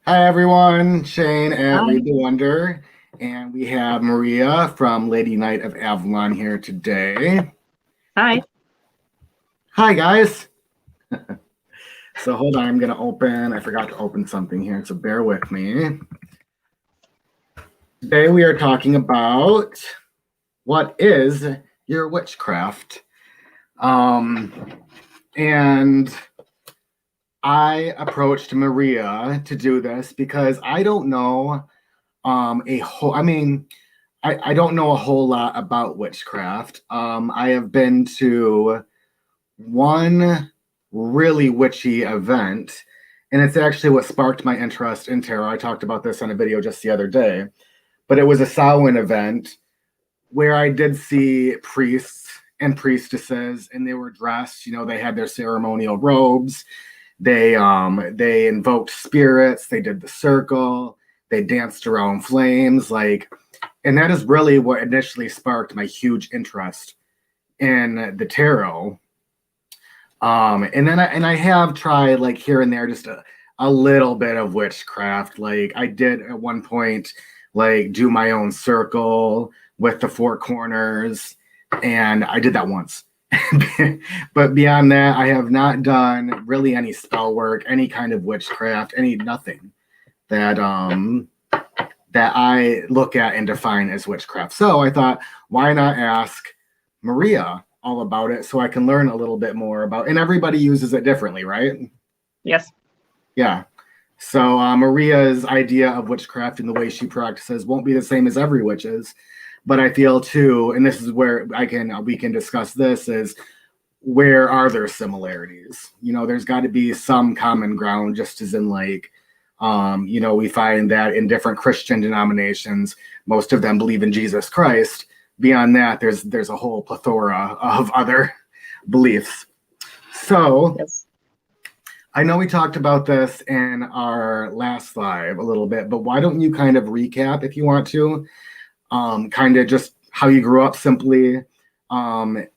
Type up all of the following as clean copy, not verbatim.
Hi everyone, Shane at Hi. Read the Wonder, and we have Maria from Lady Knight of Avalon here today. Hi. Hi guys. So hold on, I'm gonna open. I forgot to open something here, so bear with me. Today we are talking about what is your witchcraft, and I approached Maria to do this because I don't know a whole. I don't know a whole lot about witchcraft. I have been to one really witchy event, and it's actually what sparked my interest in tarot. I talked about this on a video just the other day, but it was a Samhain event where I did see priests and priestesses, and they were dressed. They had their ceremonial robes. They invoked spirits. They did the circle. They danced around flames, and that is really what initially sparked my huge interest in the tarot. And I have tried like here and there just a little bit of witchcraft. Like I did at one point like do my own circle with the four corners, and I did that once. But beyond that, I have not done really any spell work, any kind of witchcraft, any nothing that I look at and define as witchcraft. So I thought, why not ask Maria all about it so I can learn a little bit more about, and everybody uses it differently, right? Yes. Yeah. So Maria's idea of witchcraft and the way she practices won't be the same as every witch's, but I feel too, and this is where we can discuss this, is where are there similarities? There's got to be some common ground, just as in we find that in different Christian denominations, most of them believe in Jesus Christ. Beyond that, there's a whole plethora of other beliefs. So Yes. I know we talked about this in our last live a little bit, but why don't you kind of recap if you want to, kind of just how you grew up simply, when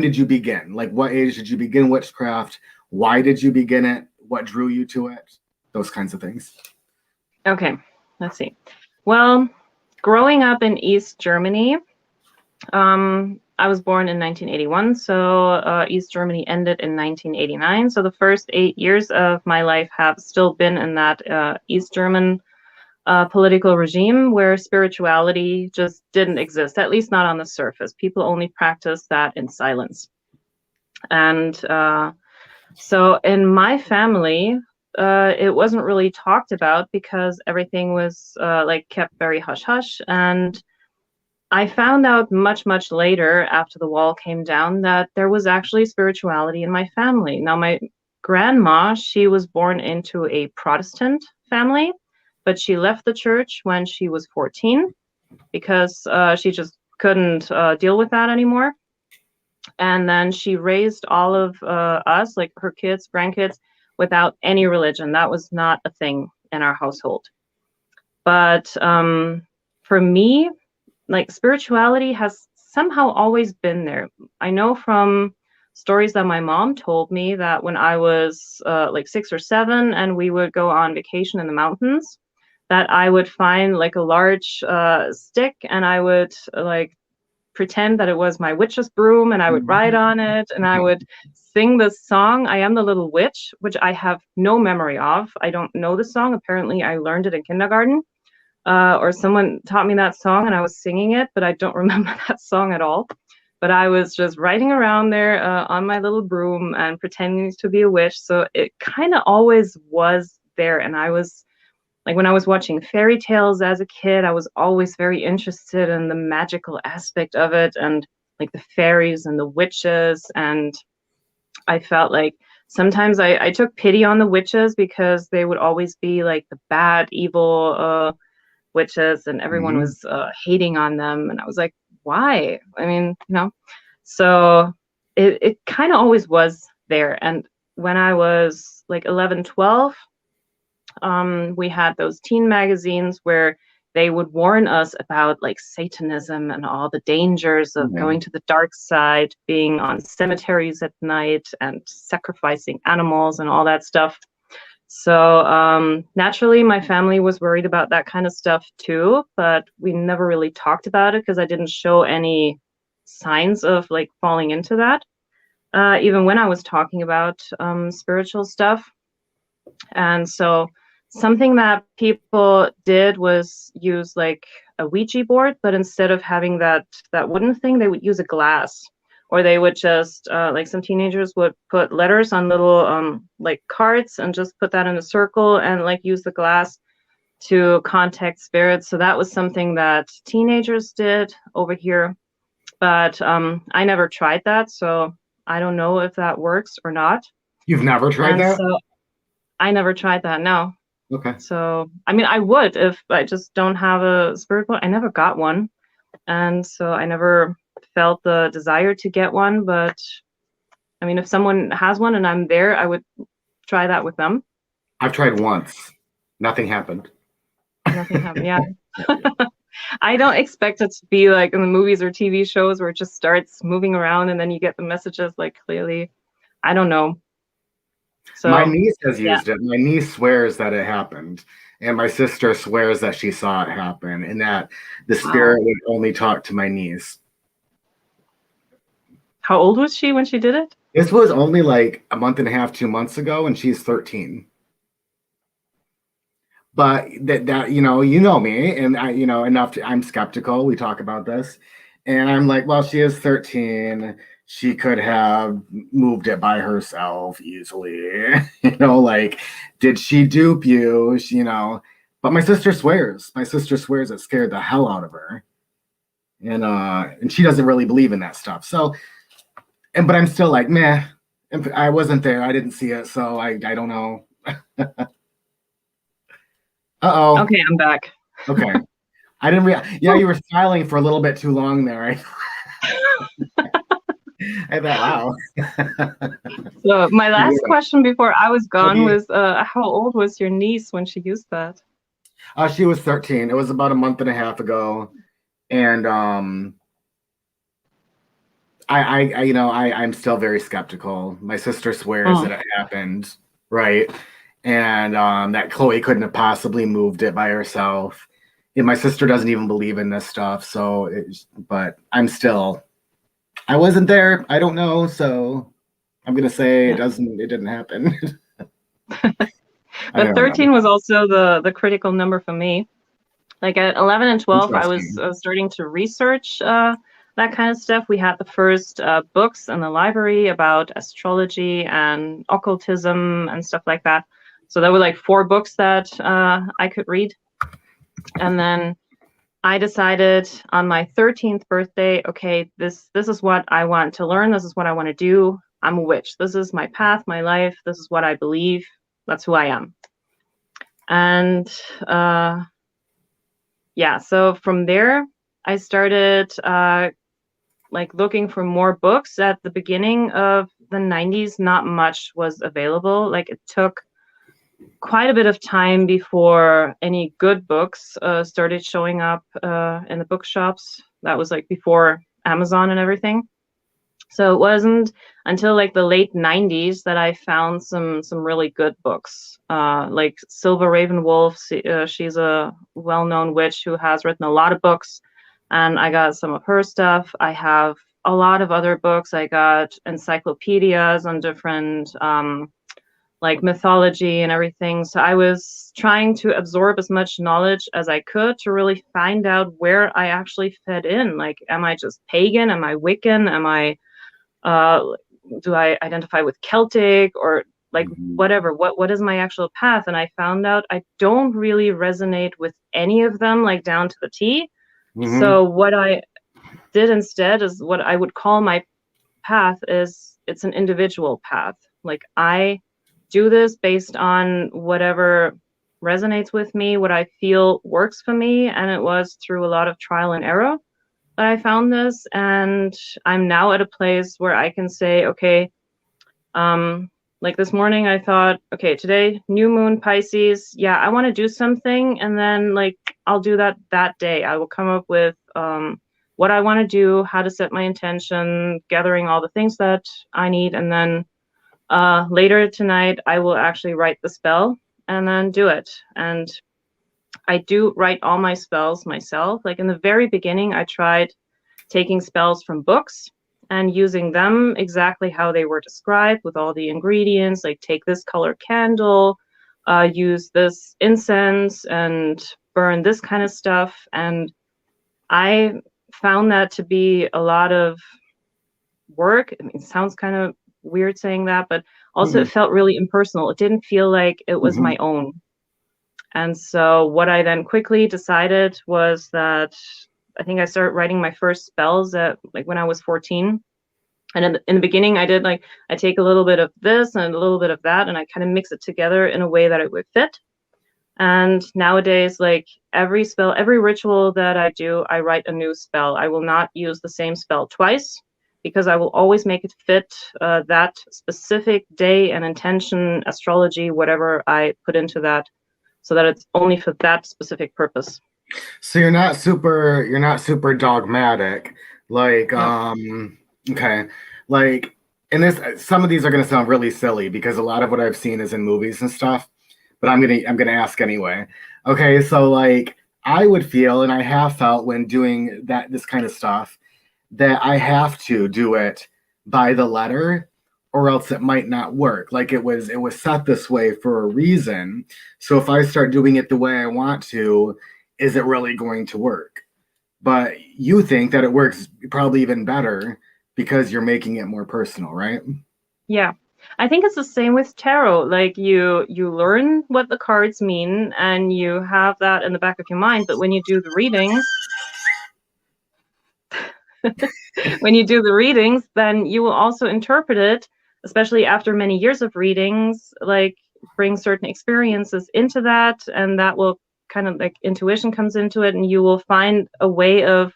did you begin? Like what age did you begin witchcraft? Why did you begin it? What drew you to it? Those kinds of things. Okay. Let's see. Well, growing up in East Germany, I was born in 1981, so East Germany ended in 1989. So the first 8 years of my life have still been in that East German political regime where spirituality just didn't exist, at least not on the surface. People only practiced that in silence. And so in my family, it wasn't really talked about because everything was kept very hush hush. And I found out much, much later after the wall came down that there was actually spirituality in my family. Now, my grandma, she was born into a Protestant family, but she left the church when she was 14 because she just couldn't deal with that anymore. And then she raised all of us, like her kids, grandkids, without any religion. That was not a thing in our household. But for me, like spirituality has somehow always been there. I know from stories that my mom told me that when I was like 6 or 7 and we would go on vacation in the mountains, that I would find like a large stick and I would like pretend that it was my witch's broom and I would ride on it and I would sing this song, I Am the Little Witch, which I have no memory of. I don't know the song. Apparently, I learned it in kindergarten. Or someone taught me that song and I was singing it, but I don't remember that song at all. But I was just riding around there on my little broom and pretending to be a witch. So it kind of always was there. And I was like, when I was watching fairy tales as a kid, I was always very interested in the magical aspect of it and like the fairies and the witches. And I felt like sometimes I took pity on the witches because they would always be like the bad, evil witches and everyone Mm-hmm. was hating on them. And I was like, why? I mean, so it kind of always was there. And when I was like 11, 12, we had those teen magazines where they would warn us about like Satanism and all the dangers of Yeah. going to the dark side, being on cemeteries at night and sacrificing animals and all that stuff. So naturally, my family was worried about that kind of stuff too, but we never really talked about it because I didn't show any signs of like falling into that. Even when I was talking about spiritual stuff. And so something that people did was use like a Ouija board, but instead of having that wooden thing, they would use a glass, or they would just like some teenagers would put letters on little like cards and just put that in a circle and like use the glass to contact spirits. So that was something that teenagers did over here, but I never tried that, so I don't know if that works or not. You've never tried And that? so I never tried that, no. Okay. So, I mean, I would if I just don't have a spirit board. I never got one. And so I never felt the desire to get one. But I mean, if someone has one and I'm there, I would try that with them. I've tried once. Nothing happened. Nothing happened. Yeah. I don't expect it to be like in the movies or TV shows where it just starts moving around and then you get the messages like clearly. I don't know. So My niece has yeah. used it. My niece swears that it happened. And my sister swears that she saw it happen and that the spirit would only talk to my niece. How old was she when she did it? This was only like a month and a half, 2 months ago, and she's 13. But that you know me, and I enough to, I'm skeptical. We talk about this, and I'm like, well, she is 13. She could have moved it by herself easily. Like, did she dupe you? But my sister swears. My sister swears it scared the hell out of her, and she doesn't really believe in that stuff. So, but I'm still like, meh. I wasn't there. I didn't see it, so I don't know. Uh-oh. Okay, I'm back. Okay. I didn't yeah, you were smiling for a little bit too long there. I thought, wow. So my last question before I was gone was, how old was your niece when she used that? She was 13. It was about a month and a half ago. And I'm still very skeptical. My sister swears that it happened, right? And that Chloe couldn't have possibly moved it by herself. And my sister doesn't even believe in this stuff. So, but I wasn't there. I don't know. So I'm going to say it didn't happen. But 13 was also the critical number for me. Like at 11 and 12, I was starting to research that kind of stuff. We had the first books in the library about astrology and occultism and stuff like that. So there were like 4 books that I could read. And then I decided on my 13th birthday, okay, this is what I want to learn. This is what I want to do. I'm a witch. This is my path, my life. This is what I believe. That's who I am. And yeah, so from there, I started like looking for more books. At the beginning of the 90s, not much was available. Like it took quite a bit of time before any good books started showing up in the bookshops. That was like before Amazon and everything. So it wasn't until like the late 90s that I found some really good books. Like Silva Ravenwolf, she's a well-known witch who has written a lot of books, and I got some of her stuff. I have a lot of other books. I got encyclopedias on different like mythology and everything. So I was trying to absorb as much knowledge as I could to really find out where I actually fit in. Like, am I just pagan? Am I Wiccan? Am I do I identify with Celtic or like whatever? What is my actual path? And I found out I don't really resonate with any of them, like down to the T. So what I did instead is what I would call my path is it's an individual path. Like I do this based on whatever resonates with me, what I feel works for me, and it was through a lot of trial and error that I found this, and I'm now at a place where I can say, okay, like this morning I thought, okay, today, new moon Pisces, yeah, I want to do something, and then like I'll do that day. I will come up with what I want to do, how to set my intention, gathering all the things that I need, and then later tonight I will actually write the spell and then do it. And I do write all my spells myself. Like in the very beginning, I tried taking spells from books and using them exactly how they were described with all the ingredients, like take this color candle, use this incense, and burn this kind of stuff. And I found that to be a lot of work. I mean, it sounds kind of weird saying that, but also it felt really impersonal. It didn't feel like it was Mm-hmm. my own. And so what I then quickly decided was that I think I started writing my first spells at like when I was 14. And in the beginning, I did like, I take a little bit of this and a little bit of that, and I kind of mix it together in a way that it would fit. And nowadays, like every spell, every ritual that I do, I write a new spell. I will not use the same spell twice because I will always make it fit that specific day and intention, astrology, whatever I put into that, so that it's only for that specific purpose. So you're not super dogmatic. Like, No. okay. Like, and this some of these are gonna sound really silly because a lot of what I've seen is in movies and stuff, but I'm gonna ask anyway. Okay, so like I would feel and I have felt when doing this kind of stuff that I have to do it by the letter or else it might not work. Like it was set this way for a reason. So if I start doing it the way I want to, is it really going to work? But you think that it works probably even better because you're making it more personal, right? Yeah. I think it's the same with tarot. Like you learn what the cards mean and you have that in the back of your mind, but when you do the readings, when you do the readings, then you will also interpret it, especially after many years of readings, like bring certain experiences into that, and that will kind of like intuition comes into it, and you will find a way of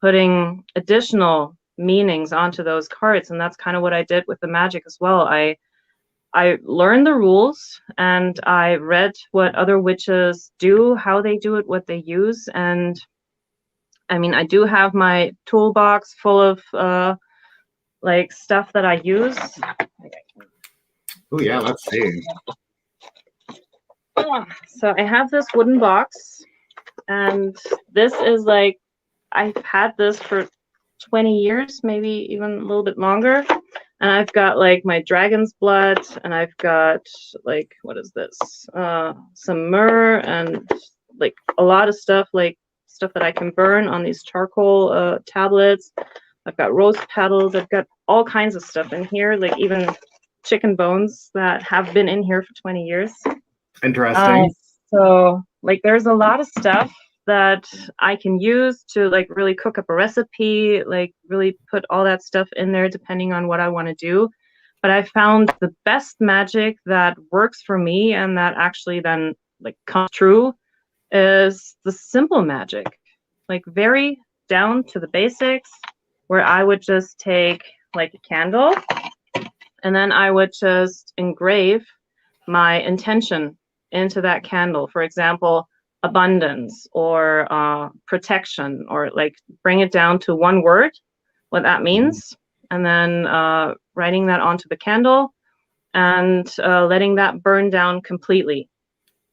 putting additional meanings onto those cards. And that's kind of what I did with the magic as well. I learned the rules and I read what other witches do, how they do it, what they use. And I mean, I do have my toolbox full of like stuff that I use. Oh yeah, let's see. So I have this wooden box, and this is like, I've had this for 20 years, maybe even a little bit longer. And I've got like my dragon's blood, and I've got like, what is this? Some myrrh and like a lot of stuff, like stuff that I can burn on these charcoal tablets. I've got rose petals. I've got all kinds of stuff in here, like even chicken bones that have been in here for 20 years. Interesting. So like there's a lot of stuff that I can use to like really cook up a recipe, like really put all that stuff in there depending on what I want to do. But I found the best magic that works for me and that actually then like comes true is the simple magic, like very down to the basics, where I would just take like a candle and then I would just engrave my intention into that candle. For example, abundance or protection, or like bring it down to one word, what that means, and then writing that onto the candle and letting that burn down completely,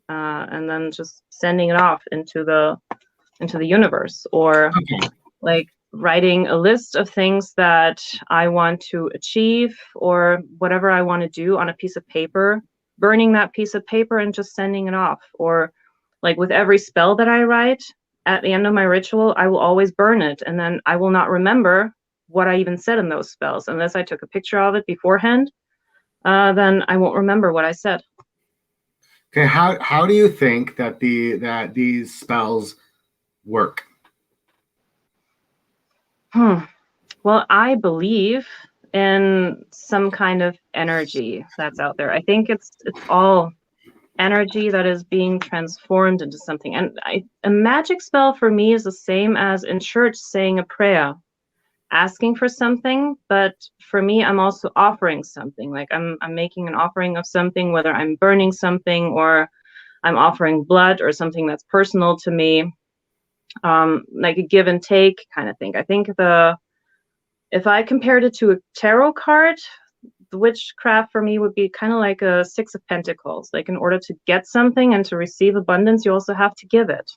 and then just sending it off into the universe, or like writing a list of things that I want to achieve or whatever I want to do on a piece of paper, burning that piece of paper and just sending it off. Or like with every spell that I write, at the end of my ritual, I will always burn it. And then I will not remember what I even said in those spells. Unless I took a picture of it beforehand, then I won't remember what I said. Okay, how do you think that these spells work? Well, I believe in some kind of energy that's out there. I think it's all energy that is being transformed into something. And a magic spell for me is the same as in church saying a prayer, asking for something. But for me, I'm also offering something. Like I'm making an offering of something, whether I'm burning something or I'm offering blood or something that's personal to me, like a give and take kind of thing. I think if I compared it to a tarot card, the witchcraft for me would be kind of like a Six of Pentacles. Like in order to get something and to receive abundance, you also have to give it.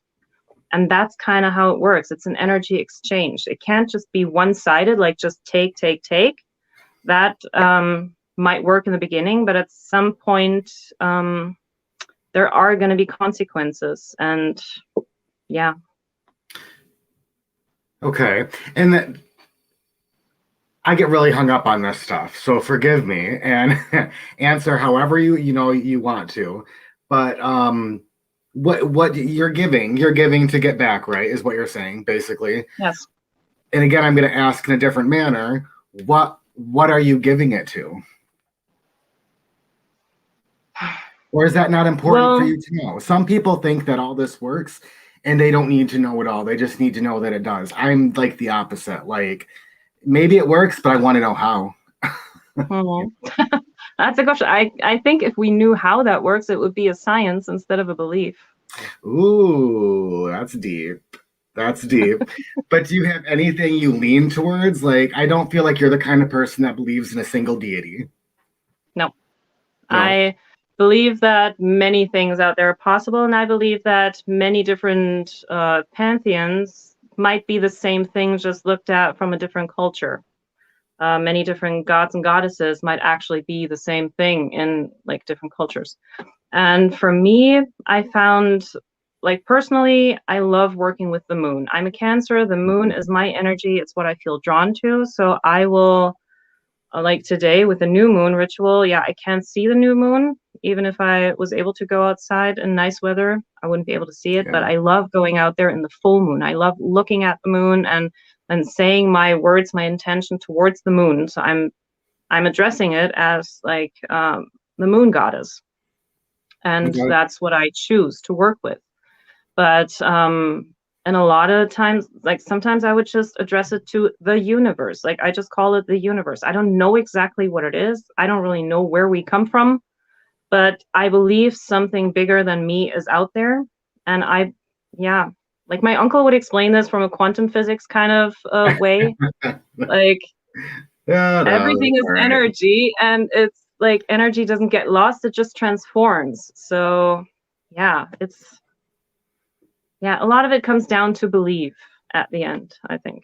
And that's kind of how it works. It's an energy exchange. It can't just be one-sided, like just take, take, take. That might work in the beginning, but at some point, there are going to be consequences. And yeah. Okay. And that, I get really hung up on this stuff, so forgive me and answer however you want to. But what you're giving to get back, right? Is what you're saying, basically. Yes. And again, I'm going to ask in a different manner. What are you giving it to? Or is that not important for you to know? Some people think that all this works and they don't need to know it all. They just need to know that it does. I'm like the opposite. Like, maybe it works, but I want to know how. That's a question. I think if we knew how that works, it would be a science instead of a belief. Ooh, that's deep. That's deep. But do you have anything you lean towards? Like, I don't feel like you're the kind of person that believes in a single deity. No. I believe that many things out there are possible, and I believe that many different pantheons might be the same thing, just looked at from a different culture. Many different gods and goddesses might actually be the same thing in like different cultures. And for me, I found, like personally, I love working with the moon. I'm a Cancer. The moon is my energy. It's what I feel drawn to. So I will, like today with the new moon ritual, yeah, I can't see the new moon. Even if I was able to go outside in nice weather, I wouldn't be able to see it. But I love going out there in the full moon. I love looking at the moon and saying my words, my intention towards the moon. So I'm addressing it as like the moon goddess. And that's what I choose to work with. But and a lot of times, like sometimes I would just address it to the universe. Like I just call it the universe. I don't know exactly what it is. I don't really know where we come from, but I believe something bigger than me is out there. And like my uncle would explain this from a quantum physics kind of way. Like everything is energy, and it's like energy doesn't get lost, it just transforms. So yeah, a lot of it comes down to belief at the end, I think.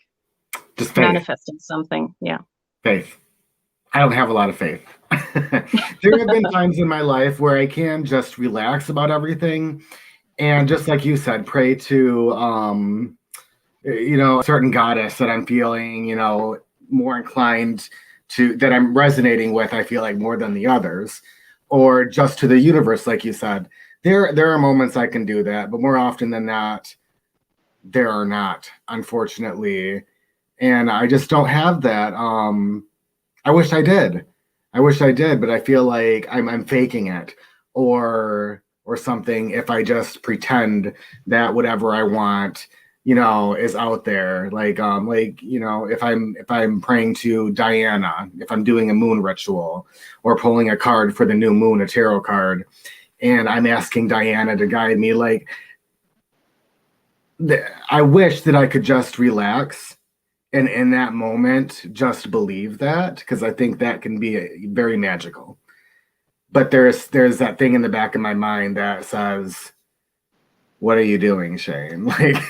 Just manifesting something. Yeah. Faith. I don't have a lot of faith. There have been times in my life where I can just relax about everything. And just like you said, pray to, a certain goddess that I'm feeling, more inclined to, that I'm resonating with, I feel like more than the others, or just to the universe, like you said. There are moments I can do that, but more often than not, there are not, unfortunately. And I just don't have that. I wish I did. But I feel like I'm faking it or something if I just pretend that whatever I want, is out there. Like if I'm praying to Diana, if I'm doing a moon ritual or pulling a card for the new moon, a tarot card, and I'm asking Diana to guide me, like I wish that I could just relax and in that moment just believe that, because I think that can be very magical. But there's that thing in the back of my mind that says, what are you doing, Shane? Like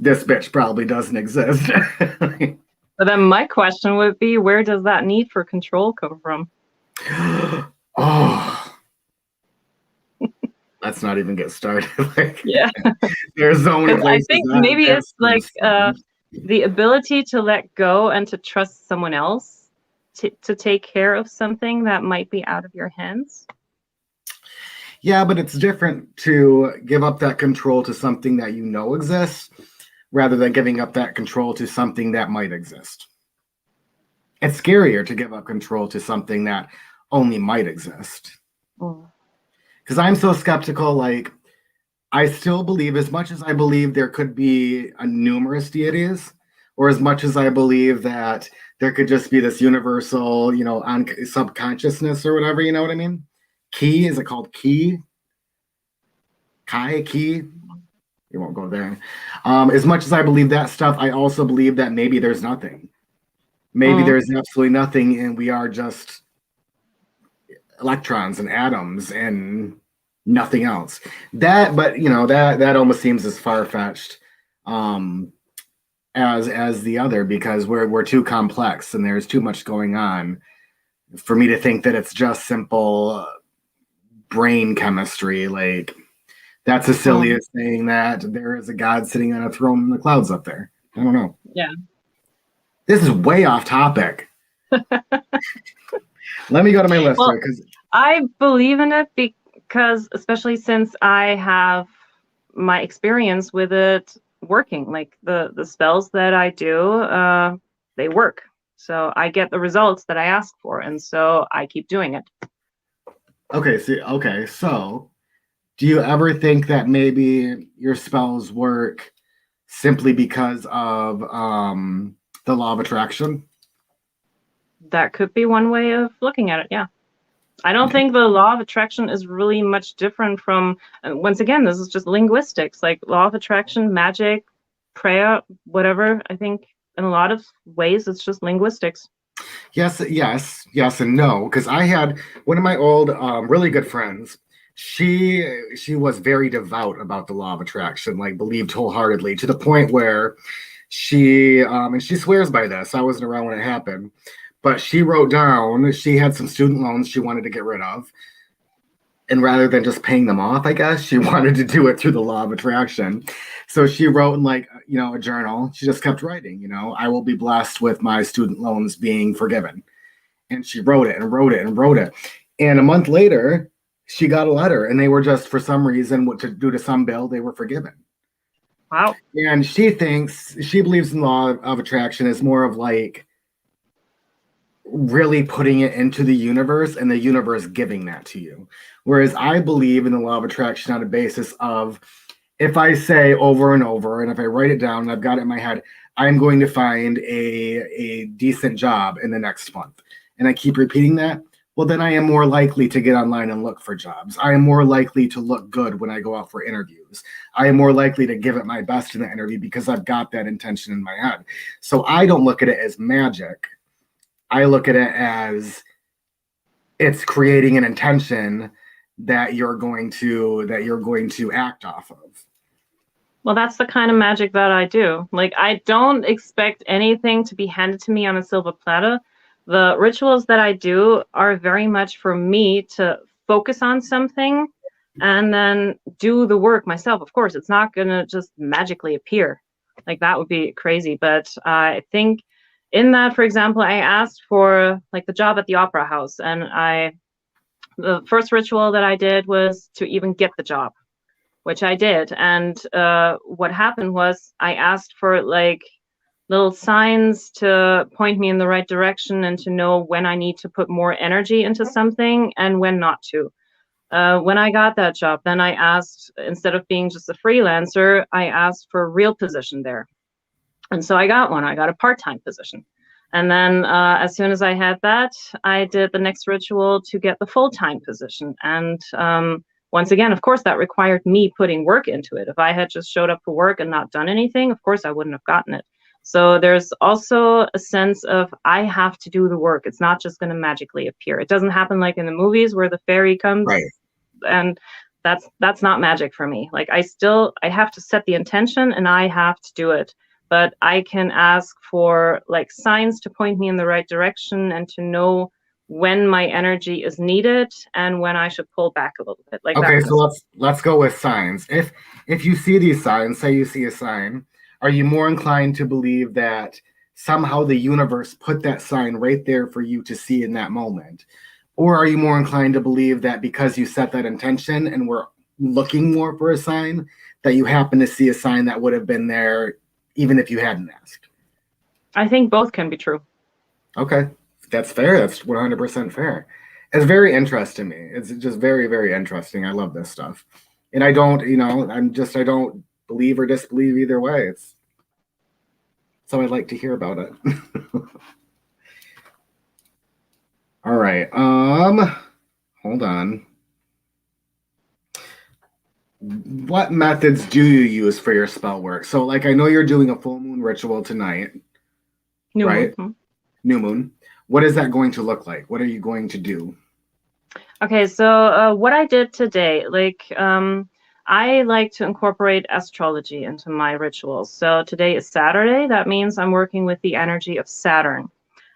this bitch probably doesn't exist. But then my question would be, where does that need for control come from? Oh, let's not even get started. There's so many places. I think maybe it's like the ability to let go and to trust someone else to take care of something that might be out of your hands. Yeah, but it's different to give up that control to something that you know exists rather than giving up that control to something that might exist. It's scarier to give up control to something that only might exist. Because I'm so skeptical, like I still believe, as much as I believe there could be numerous deities, or as much as I believe that there could just be this universal, subconsciousness or whatever, you know what I mean? Ki, is it called Ki? Ki? You won't go there. As much as I believe that stuff, I also believe that maybe there's nothing. Maybe Mm. there's absolutely nothing, and we are just electrons and atoms and nothing else. But that almost seems as far fetched um, as the other, because we're too complex and there's too much going on for me to think that it's just simple brain chemistry. Like, that's as silly Mm. as saying that there is a God sitting on a throne in the clouds up there. I don't know. Yeah. This is way off topic. Let me go to my list Well, here because I believe in it because, especially since I have my experience with it working, like the spells that I do, they work. So I get the results that I ask for, and so I keep doing it. so do you ever think that maybe your spells work simply because of the law of attraction? That could be one way of looking at it. Yeah. I don't think the law of attraction is really much different from, once again, this is just linguistics, like law of attraction, magic, prayer, whatever. I think in a lot of ways, it's just linguistics. Yes, and no. Because I had one of my old, really good friends. She was very devout about the law of attraction, like believed wholeheartedly to the point where and she swears by this. I wasn't around when it happened, but she wrote down she had some student loans she wanted to get rid of, and rather than just paying them off, I guess she wanted to do it through the law of attraction. So she wrote in, like, a journal. She just kept writing, I will be blessed with my student loans being forgiven. And she wrote it and wrote it and wrote it. And a month later, she got a letter, and they were just, for some reason, due to some bill, they were forgiven. Wow. And she believes in law of attraction as more of like really putting it into the universe and the universe giving that to you. Whereas I believe in the law of attraction on a basis of, if I say over and over, and if I write it down and I've got it in my head, I'm going to find a decent job in the next month. And I keep repeating that, well, then I am more likely to get online and look for jobs. I am more likely to look good when I go out for interviews. I am more likely to give it my best in the interview because I've got that intention in my head. So I don't look at it as magic. I look at it as it's creating an intention that you're going to act off of. Well, that's the kind of magic that I do. Like, I don't expect anything to be handed to me on a silver platter. The rituals that I do are very much for me to focus on something and then do the work myself. Of course, it's not going to just magically appear. Like, that would be crazy. But I think in that, for example, I asked for like the job at the opera house, and the first ritual that I did was to even get the job, which I did. And what happened was I asked for like little signs to point me in the right direction and to know when I need to put more energy into something and when not to. When I got that job, then I asked, instead of being just a freelancer, I asked for a real position there. And so I got one. I got a part-time position. And then as soon as I had that, I did the next ritual to get the full-time position. And once again, of course, that required me putting work into it. If I had just showed up for work and not done anything, of course, I wouldn't have gotten it. So there's also a sense of I have to do the work. It's not just going to magically appear. It doesn't happen like in the movies where the fairy comes, Right. and that's not magic for me. Like, I have to set the intention and I have to do it. But I can ask for like signs to point me in the right direction and to know when my energy is needed and when I should pull back a little bit, like that Okay, kind so of stuff. let's go with signs. If you see these signs, say you see a sign, are you more inclined to believe that somehow the universe put that sign right there for you to see in that moment? Or are you more inclined to believe that because you set that intention and were looking more for a sign, that you happen to see a sign that would have been there even if you hadn't asked? I think both can be true. Okay, that's fair. That's 100% fair. It's very interesting to me. It's just very, very interesting. I love this stuff. And I don't, I don't believe or disbelieve either way. So I'd like to hear about it. All right. Hold on. What methods do you use for your spell work? So, like, I know you're doing a full moon ritual tonight, New moon. right? new moon. What is that going to look like? What are you going to do? Okay, so what I did today, I like to incorporate astrology into my rituals. So today is Saturday. That means I'm working with the energy of Saturn.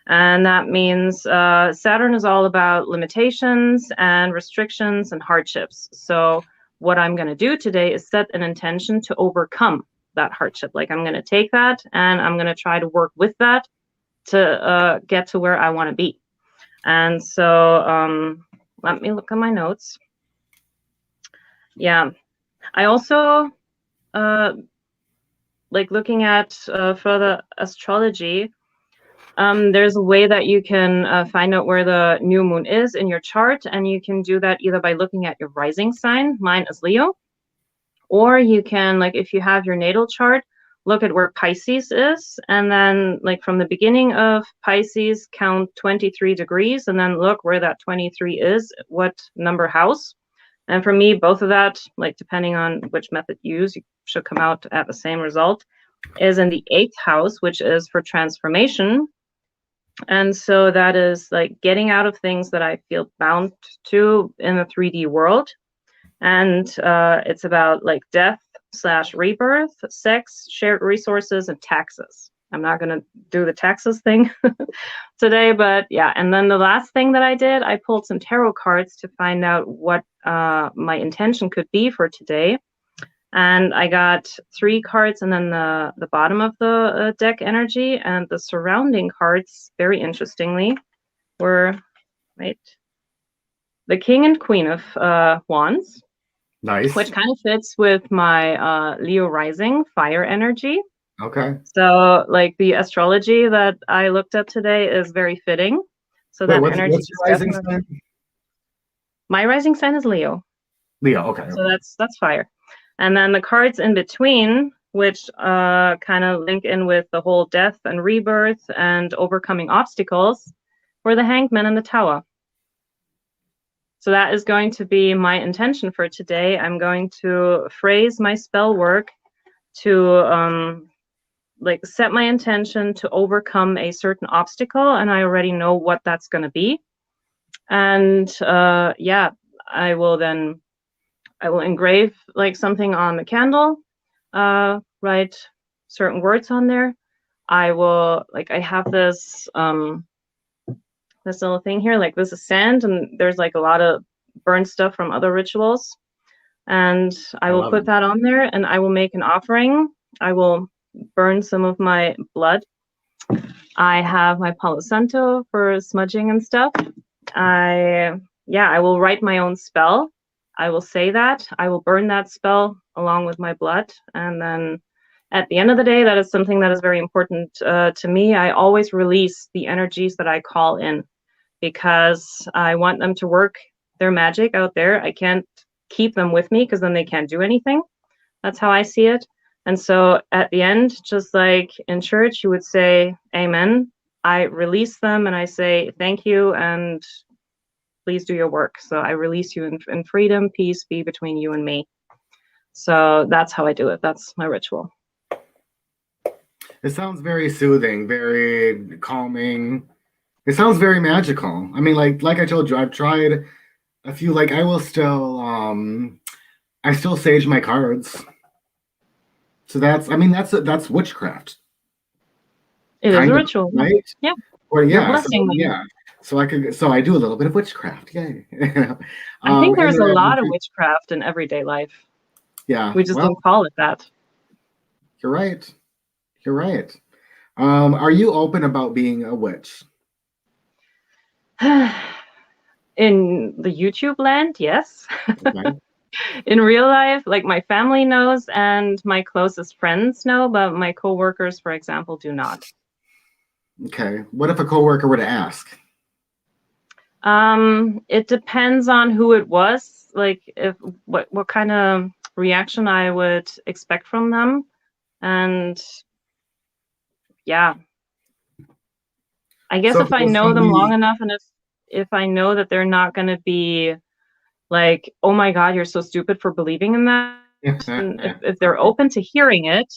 And that means Saturn is all about limitations and restrictions and hardships. So what I'm going to do today is set an intention to overcome that hardship. Like I'm going to take that and I'm going to try to work with that to get to where I want to be. And so let me look at my notes. Yeah, I also like looking at further astrology. There's a way that you can find out where the new moon is in your chart, and you can do that either by looking at your rising sign. Mine is Leo. Or you can, like, if you have your natal chart, look at where Pisces is, and then, like, from the beginning of Pisces, count 23 degrees, and then look where that 23 is, what number house. And for me, both of that, like, depending on which method you use, you should come out at the same result, is in the 8th house, which is for transformation. And so that is, like, getting out of things that I feel bound to in the 3D world. And it's about like death / rebirth, sex, shared resources, and taxes. I'm not going to do the taxes thing today, but yeah. And then the last thing that I did, I pulled some tarot cards to find out what my intention could be for today. And I got 3 cards, and then the bottom of the deck energy, and the surrounding cards, very interestingly, were, right, the King and Queen of Wands. Nice. Which kind of fits with my Leo rising fire energy. Okay. So like the astrology that I looked at today is very fitting. So Wait, that what's energy your rising sign? My rising sign is Leo. Leo, okay. So that's fire. And then the cards in between, which kind of link in with the whole death and rebirth and overcoming obstacles, were the Hangman and the Tower. So that is going to be my intention for today. I'm going to phrase my spell work to like set my intention to overcome a certain obstacle, and I already know what that's going to be. And yeah, I will engrave like something on the candle, write certain words on there. I have this little thing here, like this is sand, and there's like a lot of burned stuff from other rituals, and I will put that on there, and I will make an offering. I will burn some of my blood. I have my Palo Santo for smudging and stuff. I will write my own spell. I will say that. I will burn that spell along with my blood, and then at the end of the day, that is something that is very important to me. I always release the energies that I call in, because I want them to work their magic out there. I can't keep them with me because then they can't do anything. That's how I see it. And so at the end, just like in church, you would say, Amen. I release them and I say, thank you, and please do your work. So I release you in freedom, peace be between you and me. So that's how I do it. That's my ritual. It sounds very soothing, very calming. It sounds very magical. I mean, like I told you, I've tried a few. Like I will still, I still sage my cards. So that's witchcraft. It is a ritual, right? Yeah. Or yeah, you're blessing them. Yeah. So I do a little bit of witchcraft. Yay. I think there's a lot of witchcraft in everyday life. Yeah. We just don't call it that. You're right. You're right. Are you open about being a witch? In the YouTube land, yes. Okay. In real life, like my family knows and my closest friends know, but my coworkers, for example, do not. Okay. What if a coworker were to ask? It depends on who it was, like if what kind of reaction I would expect from them. And yeah, I guess if I know them long enough, and if I know that they're not going to be like, oh my God, you're so stupid for believing in that. And if they're open to hearing it,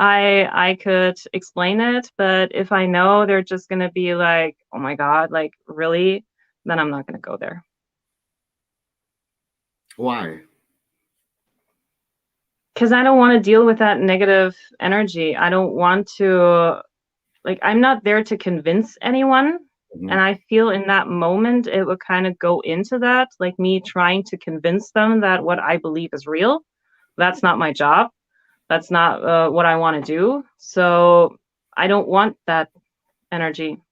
I could explain it, but if I know they're just gonna be like, oh my God, like really, then I'm not gonna go there. Why? Because I don't want to deal with that negative energy. I don't want to, like, I'm not there to convince anyone. Mhm. And I feel in that moment it would kind of go into that, like me trying to convince them that what I believe is real. That's not my job. That's not what I want to do. So I don't want that energy.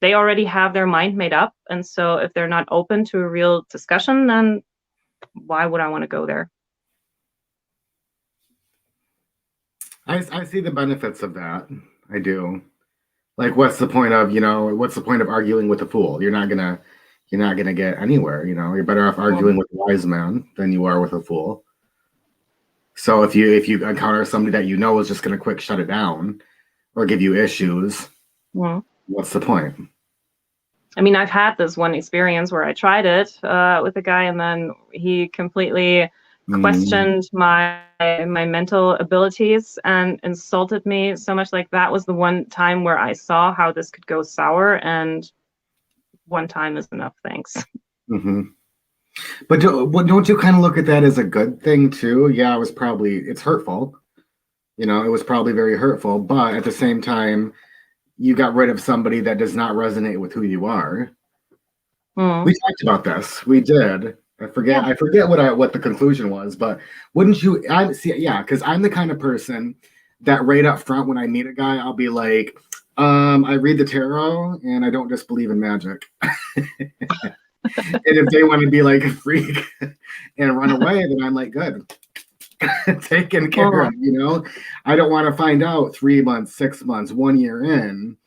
They already have their mind made up. And so if they're not open to a real discussion, then why would I want to go there? I see the benefits of that. I do. Like, what's the point of, what's the point of arguing with a fool? You're not gonna get anywhere. You're better off arguing Mm, with a wise man than you are with a fool. So if you encounter somebody that you know is just gonna quick shut it down or give you issues, mm. what's the point? I mean, I've had this one experience where I tried it with a guy, and then he completely Mm, questioned my mental abilities and insulted me so much. Like that was the one time where I saw how this could go sour, and one time is enough. Thanks. hmm But don't you kind of look at that as a good thing too? Yeah, it's hurtful. It was probably very hurtful, but at the same time, you got rid of somebody that does not resonate with who you are. Mm. We talked about this. We did. I forget. Yeah. I forget what the conclusion was, but wouldn't you? I see. Yeah, because I'm the kind of person that right up front when I meet a guy, I'll be like, I read the tarot and I don't just believe in magic. And if they want to be like a freak and run away, then I'm like, good, taken care Mm. of. I don't want to find out 3 months, 6 months, 1 year in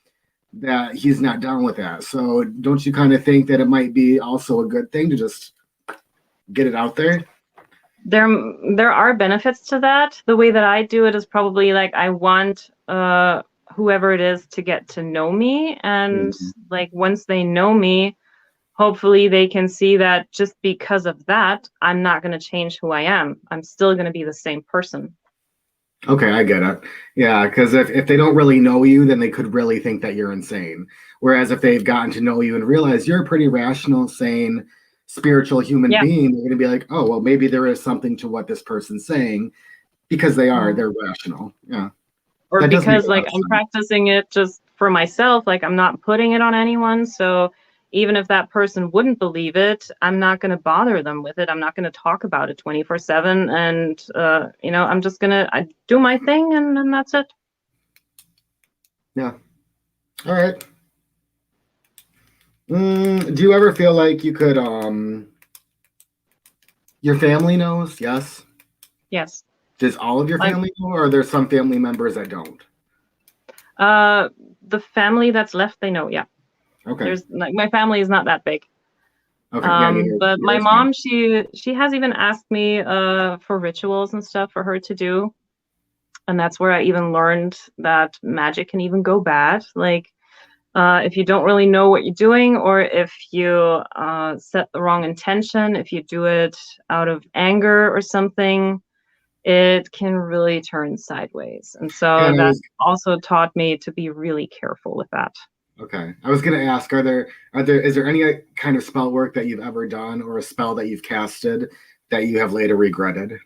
that he's not done with that. So don't you kind of think that it might be also a good thing to just get it out there? There there are benefits to that. The way that I do it is probably like I want whoever it is to get to know me, and Mhm. like once they know me, hopefully they can see that just because of that, I'm not going to change who I am. I'm still going to be the same person. Okay, I get it. Yeah, because if they don't really know you, then they could really think that you're insane. Whereas if they've gotten to know you and realize you're a pretty rational, sane, spiritual human Yeah. being, they're going to be like, oh, well, maybe there is something to what this person's saying because Mhm. they're rational. Yeah, Or that does make because a lot like of I'm sense. practicing it just for myself, like I'm not putting it on anyone. So even if that person wouldn't believe it, I'm not going to bother them with it. I'm not going to talk about it 24/7. And, I'm just going to I do my thing, and then that's it. Yeah. All right. Do you ever feel like you could your family knows? Yes. Yes. Does all of your Like, family know, or are there some family members that don't? uh, the family that's left, they know. Yeah. Okay. There's like my family is not that big. Okay. Yeah, But my yours, yeah. mom, she has even asked me for rituals and stuff for her to do. And that's where I even learned that magic can even go bad. Like if you don't really know what you're doing, or if you set the wrong intention, if you do it out of anger or something, it can really turn sideways. And Yeah, so and that also taught me to be really careful with that. okay. I was gonna ask, is there any kind of spell work that you've ever done or a spell that you've casted that you have later regretted?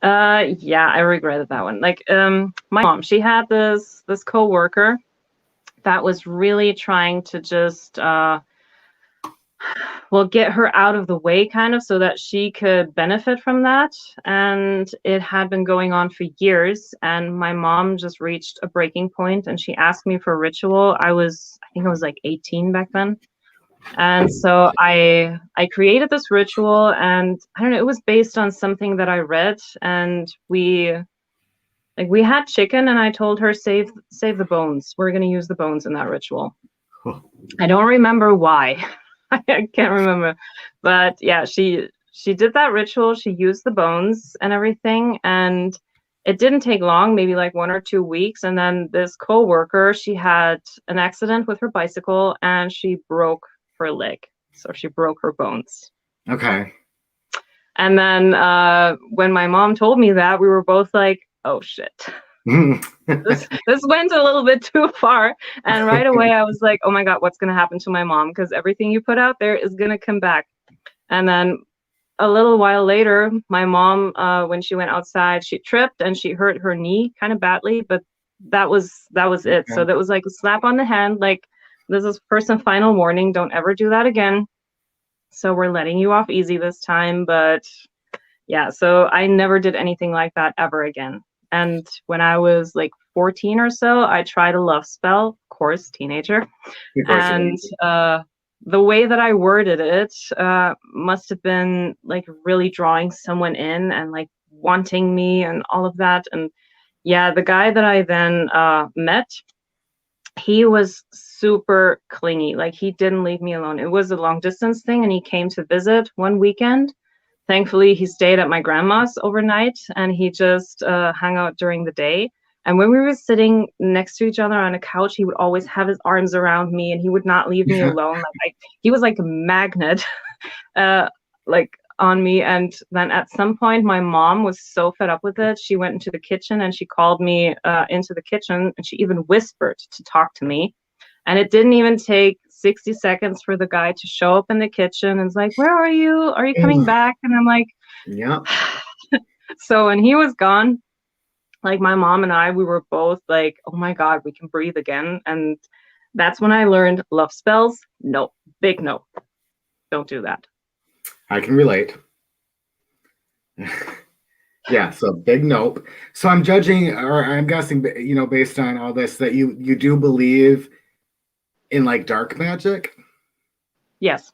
Yeah, I regretted that one. Like my mom, she had this coworker that was really trying to just well, get her out of the way kind of so that she could benefit from that. And it had been going on for years. And my mom just reached a breaking point and she asked me for a ritual. I think I was like 18 back then. And so I created this ritual, and I don't know, it was based on something that I read, and we had chicken, and I told her save the bones. We're going to use the bones in that ritual. I don't remember why. I can't remember. But yeah, she did that ritual. She used the bones and everything, and it didn't take long, maybe like 1 or 2 weeks. And then this coworker, she had an accident with her bicycle and she broke her leg. So she broke her bones. Okay. And then when my mom told me that, we were both like, oh shit. This went a little bit too far. And right away I was like, oh my God, what's going to happen to my mom? Because everything you put out there is going to come back. And then a little while later, my mom, when she went outside, she tripped and she hurt her knee kind of badly, but that was it. So that was like a slap on the hand, like, this is first and final warning, don't ever do that again. So we're letting you off easy this time. But yeah, so I never did anything like that ever again. And when I was like 14 or so, I tried a love spell, of course, teenager. And the way that I worded it must have been like really drawing someone in and like wanting me and all of that. And yeah, the guy that I then met, he was super clingy. Like, he didn't leave me alone. It was a long distance thing, and he came to visit one weekend. Thankfully, he stayed at my grandma's overnight, and he just hung out during the day. And when we were sitting next to each other on a couch, he would always have his arms around me, and he would not leave me alone. He was like a magnet, like on me. And then at some point, my mom was so fed up with it. She went into the kitchen and she called me into the kitchen, and she even whispered to talk to me. And it didn't even take 60 seconds for the guy to show up in the kitchen and it's like, where are you? Are you coming back? And I'm like, yeah. So when he was gone, like, my mom and I, we were both like, oh my God, we can breathe again. And that's when I learned love spells. No, big no. Don't do that. I can relate. Yeah, so big nope. So I'm judging, or I'm guessing, you know, based on all this, that you do believe in like dark magic? Yes.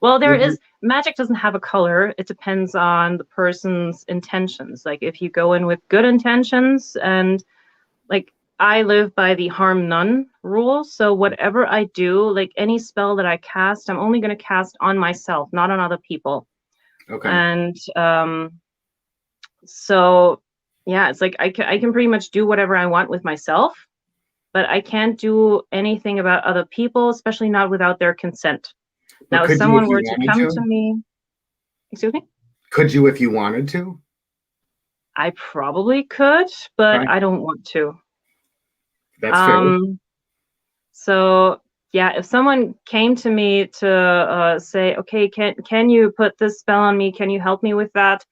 Well, there is, magic doesn't have a color. It depends on the person's intentions. Like, if you go in with good intentions, and like, I live by the harm none rule. So whatever I do, like any spell that I cast, I'm only going to cast on myself, not on other people. Okay. And so yeah, it's like I can pretty much do whatever I want with myself, but I can't do anything about other people, especially not without their consent. Now, if someone were to come to me, excuse me? Could you if you wanted to? I probably could, but I don't want to. That's fair. So yeah, if someone came to me to say, okay, can you put this spell on me? Can you help me with that?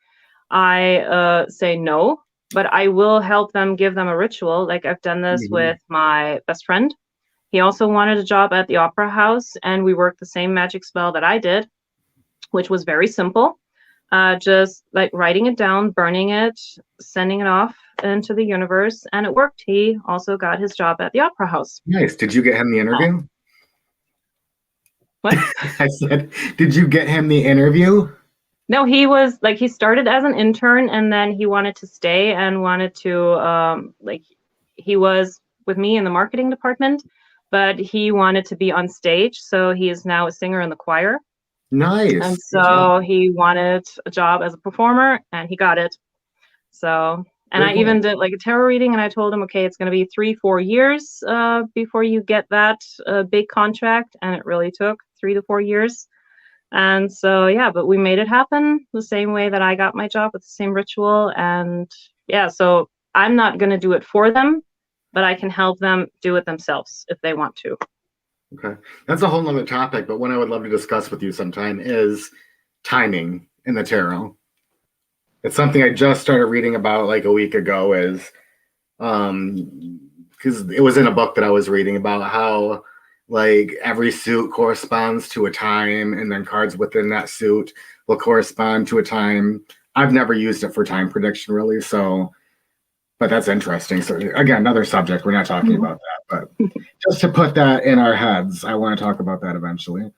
I say no, but I will help them, give them a ritual. Like, I've done this with my best friend. He also wanted a job at the opera house, and we worked the same magic spell that I did, which was very simple. Just like writing it down, burning it, sending it off into the universe, and it worked. He also got his job at the opera house. Nice. Did you get him the interview? What? I said, did you get him the interview? No, he was like, he started as an intern, and then he wanted to stay and wanted to like, he was with me in the marketing department, but he wanted to be on stage, so he is now a singer in the choir. Nice. And so he wanted a job as a performer, and he got it. So, and I even did like a tarot reading, and I told him, okay, it's going to be 3-4 years before you get that big contract, and it really took 3 to 4 years. And so yeah, but we made it happen the same way that I got my job, with the same ritual. And yeah, so I'm not going to do it for them, but I can help them do it themselves if they want to. Okay. That's a whole nother topic, but one I would love to discuss with you sometime is timing in the tarot. It's something I just started reading about like a week ago, is because it was in a book that I was reading about how like every suit corresponds to a time, and then cards within that suit will correspond to a time. I've never used it for time prediction really, so, but that's interesting. So again, another subject. We're not talking about that, but just to put that in our heads, I want to talk about that eventually.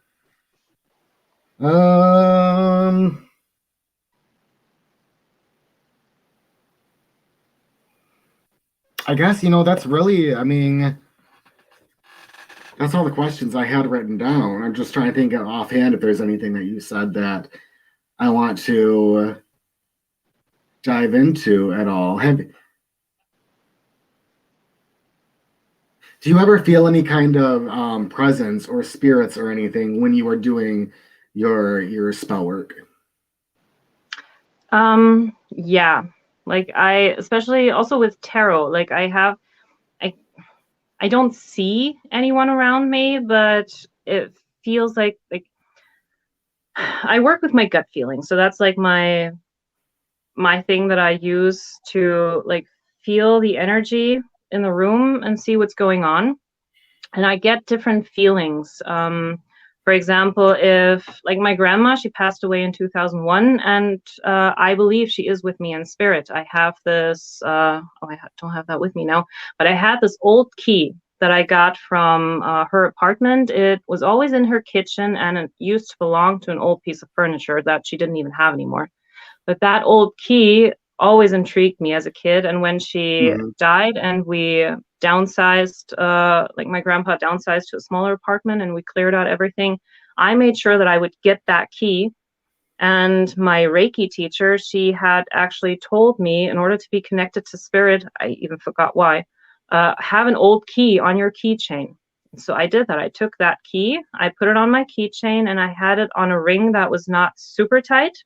I guess, you know, that's really, I mean, that's all the questions I had written down. I'm just trying to think offhand if there's anything that you said that I want to dive into at all. Do you ever feel any kind of presence or spirits or anything when you are doing your spell work? Yeah. Like especially also with tarot, like I I don't see anyone around me, but it feels like I work with my gut feeling. So that's like my thing that I use to like feel the energy in the room and see what's going on. And I get different feelings. For example, if like my grandma, she passed away in 2001, and I believe she is with me in spirit. I have this, don't have that with me now, but I had this old key that I got from her apartment. It was always in her kitchen, and it used to belong to an old piece of furniture that she didn't even have anymore. But that old key always intrigued me as a kid. And when she Mhm. died and we downsized, like my grandpa downsized to a smaller apartment and we cleared out everything, I made sure that I would get that key. And my Reiki teacher, she had actually told me in order to be connected to spirit, I even forgot why, have an old key on your keychain. So I did that. I took that key, I put it on my keychain, and I had it on a ring that was not super tight.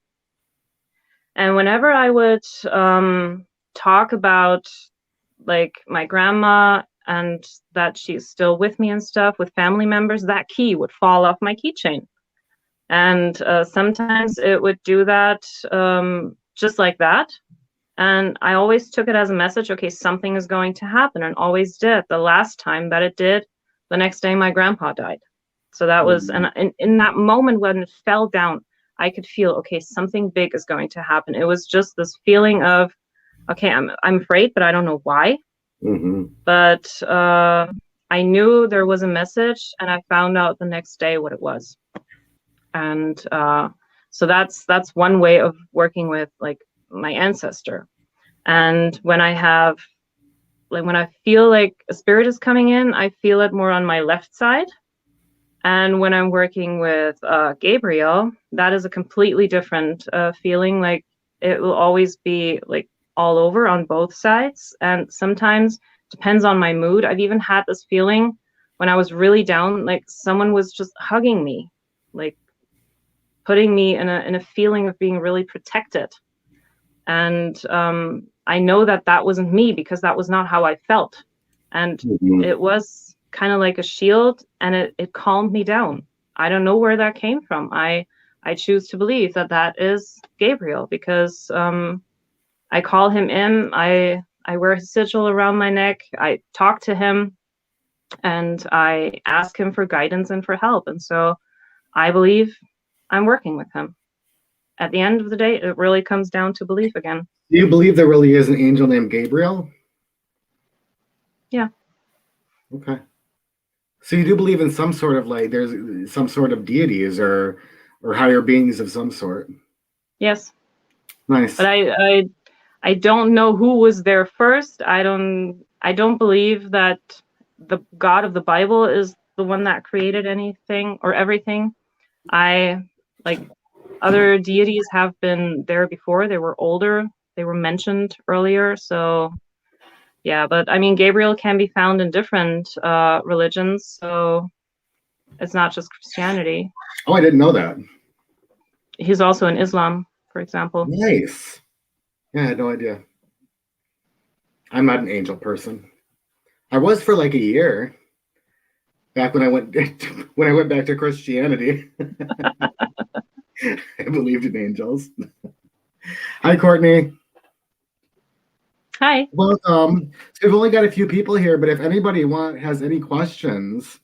And whenever I would talk about like my grandma and that she's still with me and stuff with family members, that key would fall off my keychain. And sometimes it would do that just like that. And I always took it as a message, okay, something is going to happen, and always did. The last time that it did, the next day my grandpa died. So that was, Mhm. and in that moment when it fell down, I could feel, okay, something big is going to happen. It was just this feeling of, okay, I'm afraid, but I don't know why. Mhm. But I knew there was a message, and I found out the next day what it was. And so that's one way of working with like my ancestor. And when I feel like a spirit is coming in, I feel it more on my left side. And when I'm working with Gabriel, that is a completely different feeling. Like it will always be like all over on both sides. And sometimes depends on my mood. I've even had this feeling when I was really down, like someone was just hugging me, like putting me in a feeling of being really protected. And I know that that wasn't me because that was not how I felt. And Mhm. it was kind of like a shield, and it calmed me down. I don't know where that came from. I choose to believe that that is Gabriel because I call him in. I wear his sigil around my neck. I talk to him, and I ask him for guidance and for help. And so I believe I'm working with him. At the end of the day, it really comes down to belief again. Do you believe there really is an angel named Gabriel? Yeah. Okay. So you do believe in some sort of like there's some sort of deities or higher beings of some sort. Yes. But Nice. I don't know who was there first. I don't believe that the God of the Bible is the one that created anything or everything. I like other deities have been there before. They were older. They were mentioned earlier. So yeah, but I mean Gabriel can be found in different religions, so it's not just Christianity. Oh, I didn't know that. He's also in Islam, for example. Nice. Yeah, I had no idea. I'm not an angel person. I was for like a year back when I went when I went back to Christianity. I believed in angels. Hi, Courtney. Hi. Welcome. So we've only got a few people here, but if anybody has any questions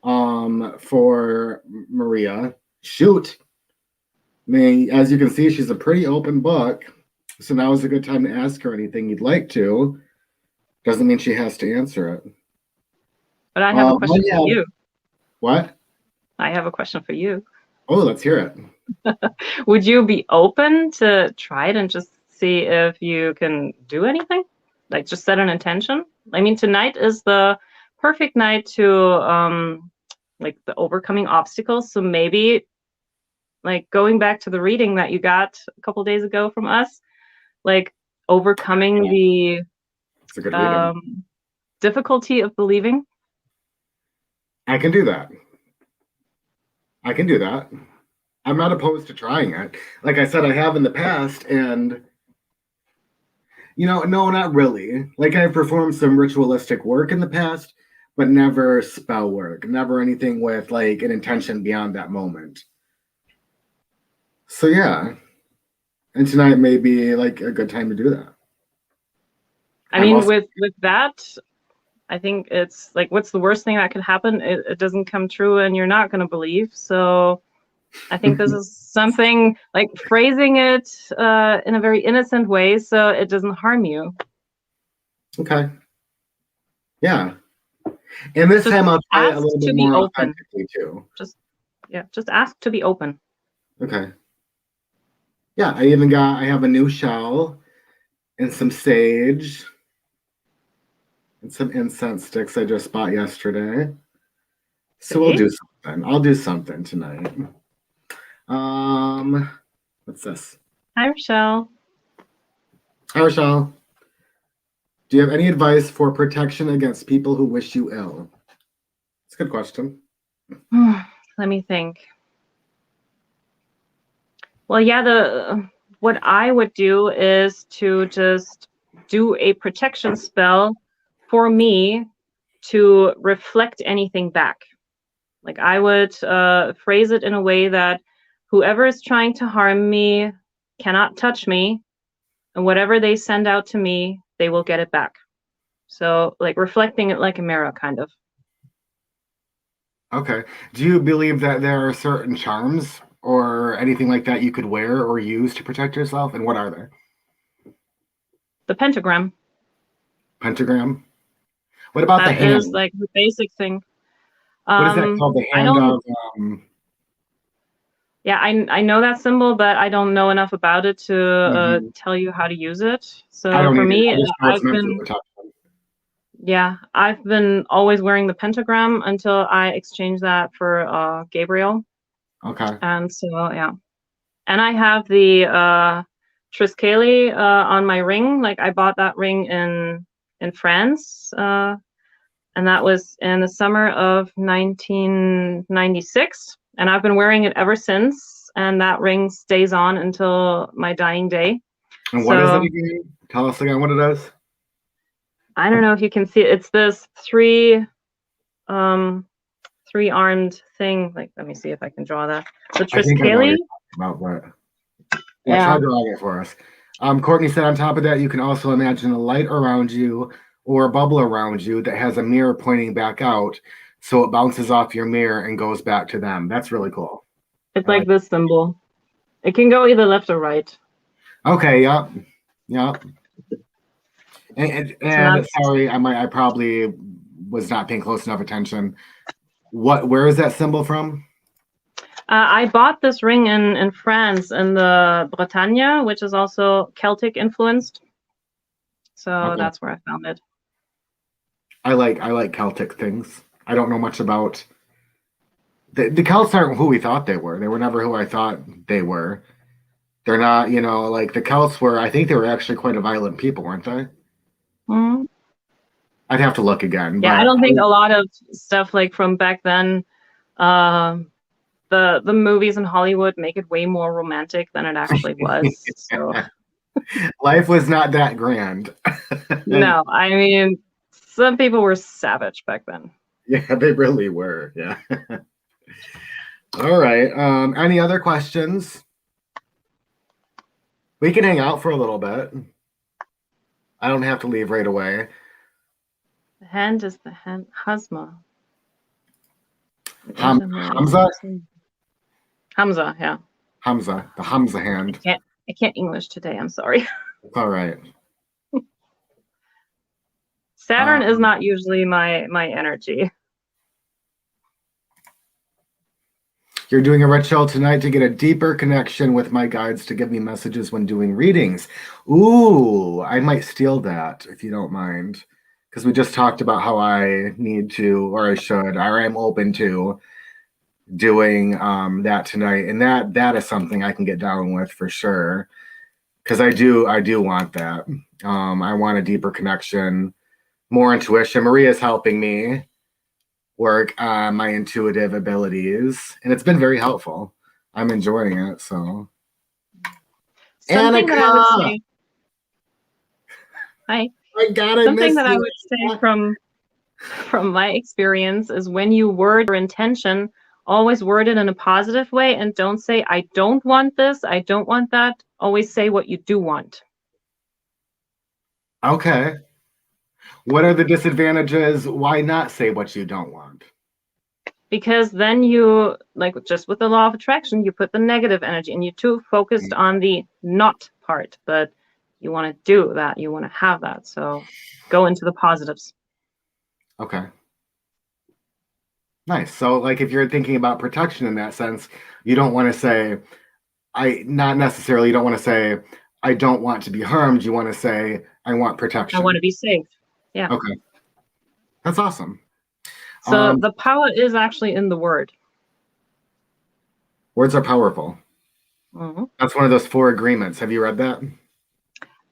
for Maria, shoot. I mean, as you can see, she's a pretty open book. So now is a good time to ask her anything you'd like to. Doesn't mean she has to answer it. But I have a Well, question for yeah. you. What? I have a question for you. Oh, let's hear it. Would you be open to try it and just see if you can do anything? Like just set an intention? I mean, tonight is the perfect night to like the overcoming obstacles. So maybe like going back to the reading that you got a couple days ago from us, like overcoming the It's a good reading. um difficulty of believing. I can do that. I can do that. I'm not opposed to trying it. Like I said, I have in the past, and No, not really. Like I've performed some ritualistic work in the past, but never spell work, never anything with like an intention beyond that moment. So yeah, and tonight may be like a good time to do that. I I'm mean, also with that, I think it's like, what's the worst thing that could happen? It doesn't come true, and you're not going to believe. So I think this is something like phrasing it in a very innocent way, so it doesn't harm you. okay. Yeah, and this Just time I'll try it a ask little to bit be more open. authentically too. Just ask to be open. Okay. Yeah, I have a new shell and some sage and some incense sticks I just bought yesterday. So we'll See? do something. I'll do something tonight. Um, what's this? Hi, Rochelle. Hi, Rochelle. Do you have any advice for protection against people who wish you ill? It's a good question. Let me think. Well, yeah, what I would do is to just do a protection spell for me to reflect anything back. Like I would phrase it in a way that whoever is trying to harm me cannot touch me, and whatever they send out to me, they will get it back. So like reflecting it like a mirror, kind of. Okay. Do you believe that there are certain charms or anything like that you could wear or use to protect yourself? And what are they? The pentagram. Pentagram? What about the That is hand? like the basic thing. What is that called? The I hand don't. of Yeah, I know that symbol, but I don't know enough about it to mhm. tell you how to use it. I So don't for either. me, I just know it's meant for protection. I've been always wearing the pentagram until I exchanged that for Gabriel. Okay. And so yeah, and I have the Triskele on my ring. Like I bought that ring in France, and that was in the summer of 1996, and I've been wearing it ever since. And that ring stays on until my dying day. And what is it So again? Tell us again what it is. I don't know if you can see it. It's this um three-armed thing. Like, let me see if I can draw that. The I think I know what Triskele. you're talking about, but yeah, Yeah. try drawing it for us. Courtney said on top of that, you can also imagine a light around you or a bubble around you that has a mirror pointing back out. So it bounces off your mirror and goes back to them. That's really cool. It's I like like this symbol. It can go either left or right. Okay, yep. Yep. So And that's sorry, I probably was not paying close enough attention. Where is that symbol from? I bought this ring in France in the Bretagne, which is also Celtic influenced. So Okay. that's where I found it. I like Celtic things. I don't know much about the Celts aren't who we thought they were. They were never who I thought they were. They're not, like the Celts were, I think they were actually quite a violent people, weren't they? Mm. I'd have to look again, Yeah, I but don't think a lot of stuff like from back then, uh, the movies in Hollywood make it way more romantic than it actually was. So life was not that grand. no, I mean, some people were savage back then. Yeah, they really were. Yeah. All right. Any other questions? We can hang out for a little bit. I don't have to leave right away. The hand is the hand Hasma. Hamza? Hamza, yeah. Hamza, the Hamza hand. I can't English today. I'm sorry. It's all right. Saturn is not usually my energy. You're doing a ritual tonight to get a deeper connection with my guides to give me messages when doing readings. Ooh, I might steal that if you don't mind. Because we just talked about how I need to, or I should, or I'm open to doing that tonight. And that is something I can get down with for sure. Because I do want that. I want a deeper connection, more intuition. Maria's helping me work on my intuitive abilities, and it's been very helpful. I'm enjoying it. So, Something that I would Annika, say. Hi. My God, I Something miss that I you. would say from my experience is when you word your intention, always word it in a positive way and don't say, I don't want this, I don't want that. Always say what you do want. Okay. What are the disadvantages? Why not say what you don't want? Because then you, like just with the law of attraction, you put the negative energy and you're too focused on the not part, but you want to do that, you want to have that. So go into the positives. Okay. Nice. So, like, if you're thinking about protection in that sense, you don't want to say, not necessarily, you don't want to say, I don't want to be harmed. You want to say, I want I want protection. to be safe. Yeah. Okay. That's awesome. So the power is actually in the word. Words are powerful. Mm-hmm. That's one of those 4 agreements. Have you read that?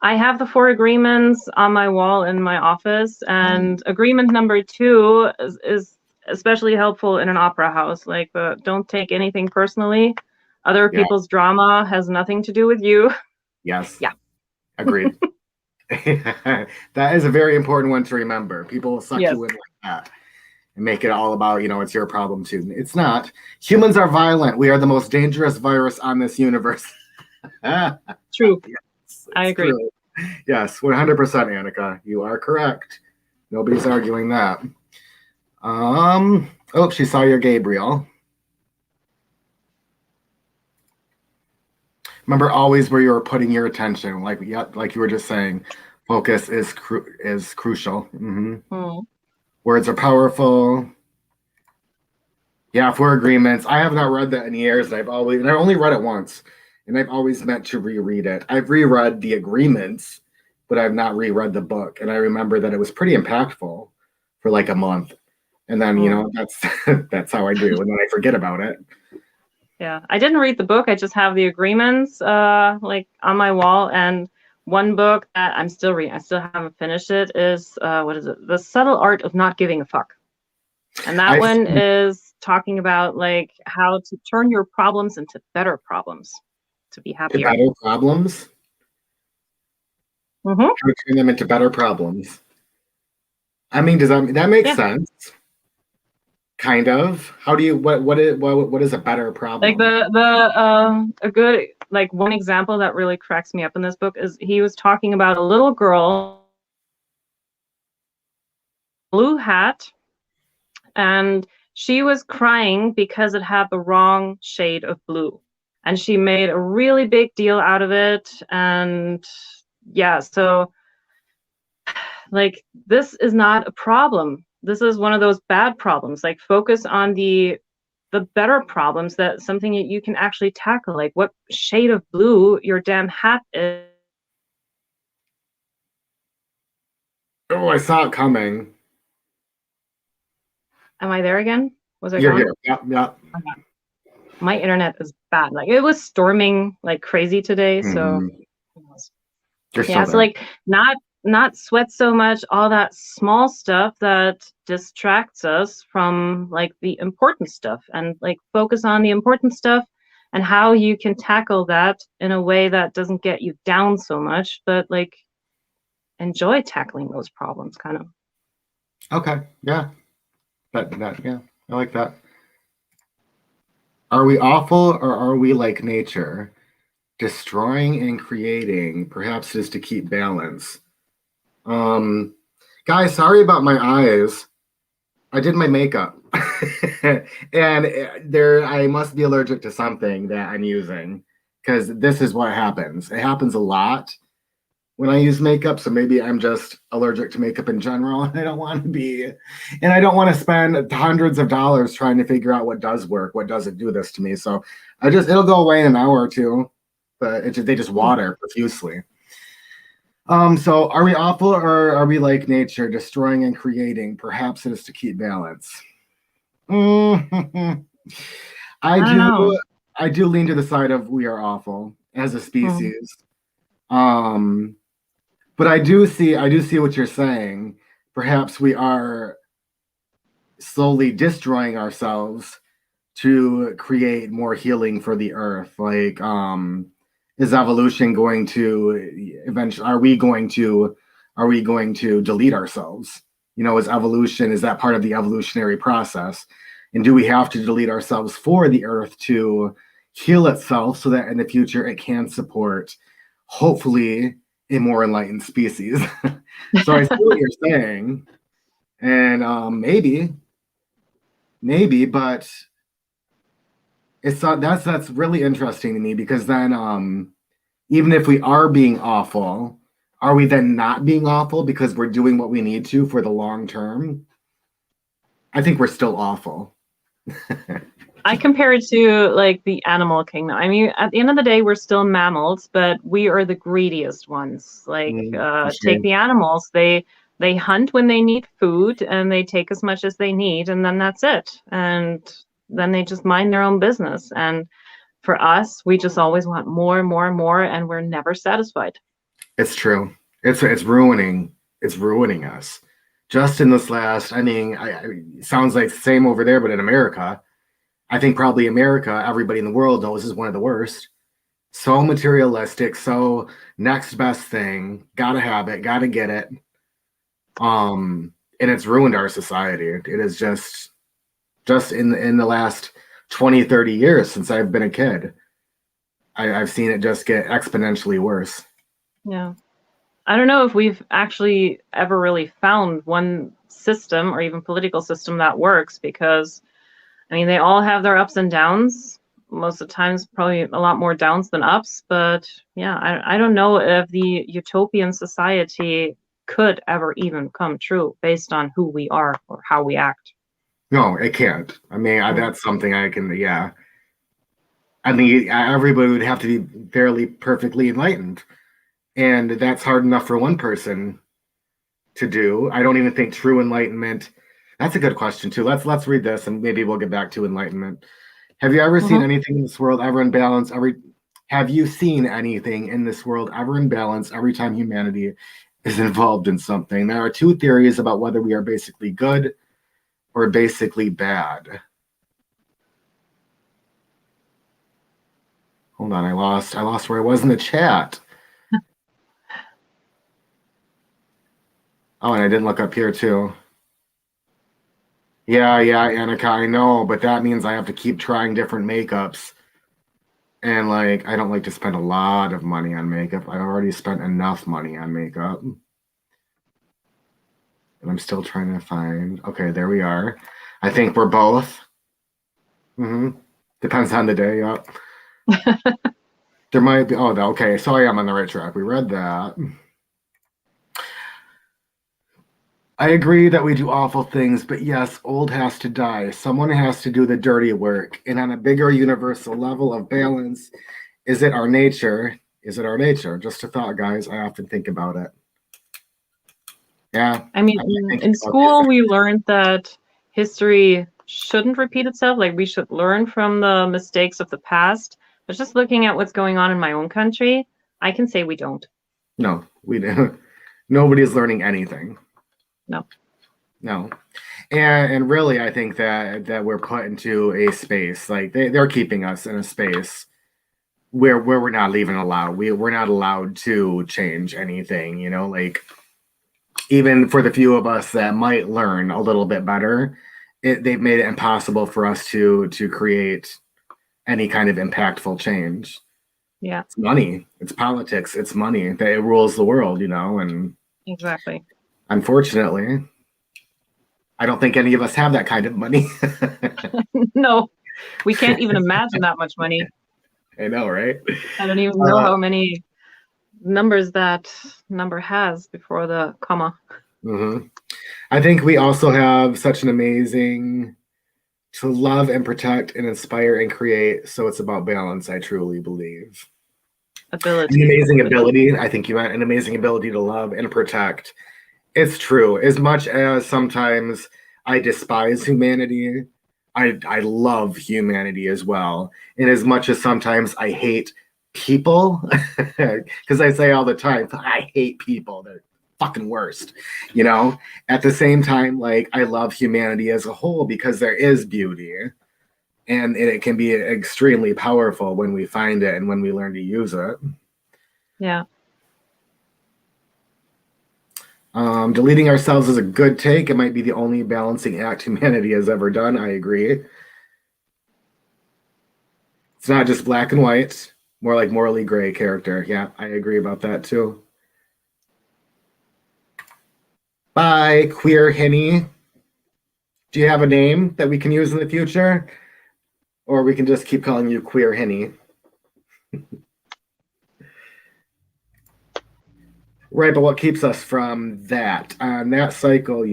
I have the 4 agreements on my wall in my office, and agreement number 2 is especially helpful in an opera house. Like, don't take anything personally. Other Yeah. people's drama has nothing to do with you. Yes. Yeah. Agreed. That is a very important one to remember. People will suck Yes. you in like that and make it all about, it's your problem too. It's not. Humans are violent. We are the most dangerous virus on this universe. True. Yes, I it's agree. true. Yes, 100%, Annika. You are correct. Nobody's arguing that. Oh, she saw your Gabriel. Remember always where you were putting your attention, like you were just saying, focus is crucial. Words are powerful. Yeah, 4 agreements. I have not read that in years, and I only read it once, and I've always meant to reread it. I've reread the agreements, but I've not reread the book. And I remember that it was pretty impactful for like a month, and then that's that's how I do, and then I forget about it. Yeah, I didn't read the book. I just have the agreements like on my wall. And one book that I'm still reading, I still haven't finished it, is what is it? The Subtle Art of Not Giving a Fuck. And that one is talking about like how to turn your problems into better problems to be happier. Better problems. Mm-hmm. How to turn them into better problems. I mean, does that make sense? Kind of. How do you what is a better problem? Like a good, like, one example that really cracks me up in this book is he was talking about a little girl, blue hat, and she was crying because it had the wrong shade of blue. And she made a really big deal out of it. And yeah, so like, this is not a problem. This is one of those bad problems. Like, focus on the better problems, that something that you can actually tackle, like what shade of blue your damn hat is. Oh, I saw it coming. Am I there again? Was I You're gone? here. Yep, yep. Okay. My internet is bad. Like, it was storming like crazy today, so You're yeah. still So there. like, not sweat so much all that small stuff that distracts us from like the important stuff, and like focus on the important stuff and how you can tackle that in a way that doesn't get you down so much, but like enjoy tackling those problems, kind of. Okay. Yeah. Yeah. I like that. Are we awful or are we like nature? Destroying and creating, perhaps just to keep balance. Um, Guys, sorry about my eyes. I did my makeup. And I must be allergic to something that I'm using, because this is what happens. It happens a lot when I use makeup, so maybe I'm just allergic to makeup in general, and I don't want to be, and I don't want to spend hundreds of dollars trying to figure out what does work, what doesn't do this to me. So it'll go away in an hour or two, but they just water profusely. So are we awful or are we like nature, destroying and creating? Perhaps it is to keep balance. I I don't know. do lean to the side of we are awful as a species. But I do see what you're saying. Perhaps we are slowly destroying ourselves to create more healing for the earth. Like, is evolution going to eventually, are we going to are we going to delete ourselves? You know, is that part of the evolutionary process? And do we have to delete ourselves for the earth to heal itself so that in the future it can support, hopefully, a more enlightened species? So I see what you're saying. And maybe, but it's not, that's really interesting to me, because then even if we are being awful, are we then not being awful because we're doing what we need to for the long term? I think we're still awful. I compare it to like the animal kingdom. I mean, at the end of the day, we're still mammals, but we are the greediest ones. Like, For take sure. the animals. They hunt when they need food, and they take as much as they need, and then that's it. And then they just mind their own business. And for us, we just always want more and more and more, and we're never satisfied. It's true. It's ruining us. Just in this last, I mean, sounds like the same over there, but in America, I think probably America, everybody in the world knows is one of the worst. So materialistic, so next best thing, gotta have it, gotta get it. And it's ruined our society. It is just in the last 20, 30 years since I've been a kid. I've seen it just get exponentially worse. Yeah. I don't know if we've actually ever really found one system or even political system that works, because I mean, they all have their ups and downs. Most of the times, probably a lot more downs than ups. But yeah, I don't know if the utopian society could ever even come true based on who we are or how we act. No, it can't. I mean, Mm. that's something I can, yeah. I mean, everybody would have to be fairly perfectly enlightened. And that's hard enough for one person to do. I don't even think true enlightenment. That's a good question too. Let's read this and maybe we'll get back to enlightenment. Have you ever seen Mhm. anything in this world ever in balance? Have you seen anything in this world ever in balance every time humanity is involved in something? There are two theories about whether we are basically good or basically bad. Hold on, I lost where I was in the chat. Oh, and I didn't look up here too. Yeah, Annika, I know, but that means I have to keep trying different makeups. And like, I don't like to spend a lot of money on makeup. I've already spent enough money on makeup. And I'm still trying to find. Okay, there we are. I think we're both. Depends on the day. Yep. There might be. Oh, okay. So I am on the right track. We read that. I agree that we do awful things, but yes, old has to die. Someone has to do the dirty work. And on a bigger universal level of balance, is it our nature? Is it our nature? Just a thought, guys. I often think about it. Yeah. I mean, I've been thinking in about these school, things. we learned that history shouldn't repeat itself. Like, we should learn from the mistakes of the past. But just looking at what's going on in my own country, I can say we don't. No, we didn't. Nobody's learning anything. No. No. And really, I think that we're put into a space, like they're keeping us in a space where we're not even allowed. We're not allowed to change anything, you know, like even for the few of us that might learn a little bit better, they've made it impossible for us to create any kind of impactful change. Yeah, It's money, it's politics, it's money that it rules the world, you know, and exactly. unfortunately, I don't think any of us have that kind of money. No, we can't even imagine that much money. I know, right? I don't even know how many numbers that number has before the comma. Mhm. I think we also have such an amazing to love and protect and inspire and create. So it's about balance, I truly believe. An Ability. amazing ability. I think you meant an amazing ability to love and protect. It's true. As much as sometimes I despise humanity, I love humanity as well. And as much as sometimes I hate people, because I say all the time, I hate people. They're fucking worst, you know? At the same time, like I love humanity as a whole because there is beauty. And it can be extremely powerful when we find it and when we learn to use it. Yeah. Deleting ourselves is a good take. It might be the only balancing act humanity has ever done. I agree. It's not just black and white, more like morally gray character. Yeah, I agree about that too. Bye, Queer Henny. Do you have a name that we can use in the future? Or we can just keep calling you Queer Henny. Right, but what keeps us from that? That cycle,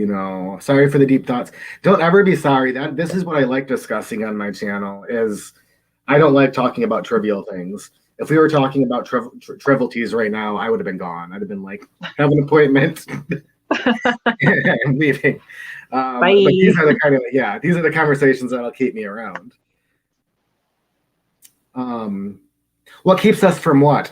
sorry for the deep thoughts. Don't ever be sorry. This is what I like discussing on my channel is I don't like talking about trivial things. If we were talking about trivialities right now, I would have been gone. I'd have been like, have an appointment and leaving. But these are the conversations that'll keep me around. What keeps us from what?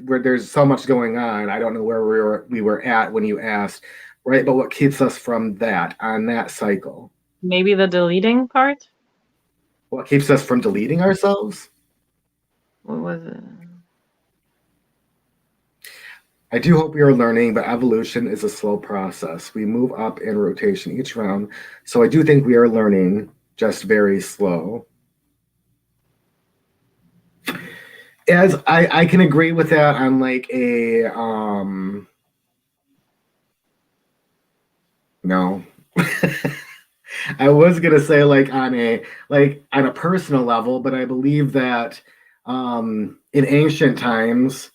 Where there's so much going on. I don't know where we were at when you asked, right? But what keeps us from that on that cycle? Maybe the deleting part? What keeps us from deleting ourselves? What was it? I do hope we are learning, but evolution is a slow process. We move up in rotation each round. So I do think we are learning, just very slow. As I can agree with that on like a no. I was gonna say like on a personal level, but I believe that in ancient times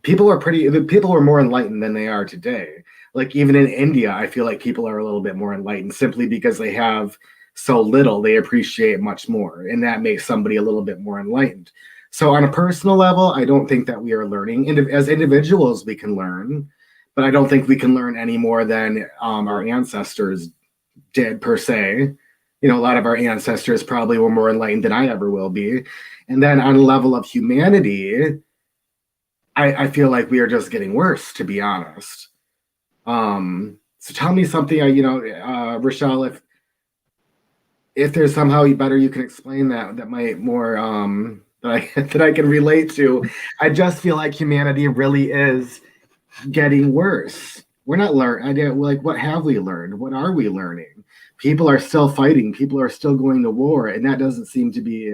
people were more enlightened than they are today. Like even in India, I feel like people are a little bit more enlightened simply because they have so little, they appreciate much more, and that makes somebody a little bit more enlightened. So on a personal level, I don't think that we are learning. As individuals, we can learn, but I don't think we can learn any more than our ancestors did per se. A lot of our ancestors probably were more enlightened than I ever will be. And then on a level of humanity, I feel like we are just getting worse, to be honest. So tell me something, Rochelle, if there's somehow better you can explain that might more that I can relate to. I just feel like humanity really is getting worse. We're not learning. What have we learned? What are we learning? People are still fighting. People are still going to war, and that doesn't seem to be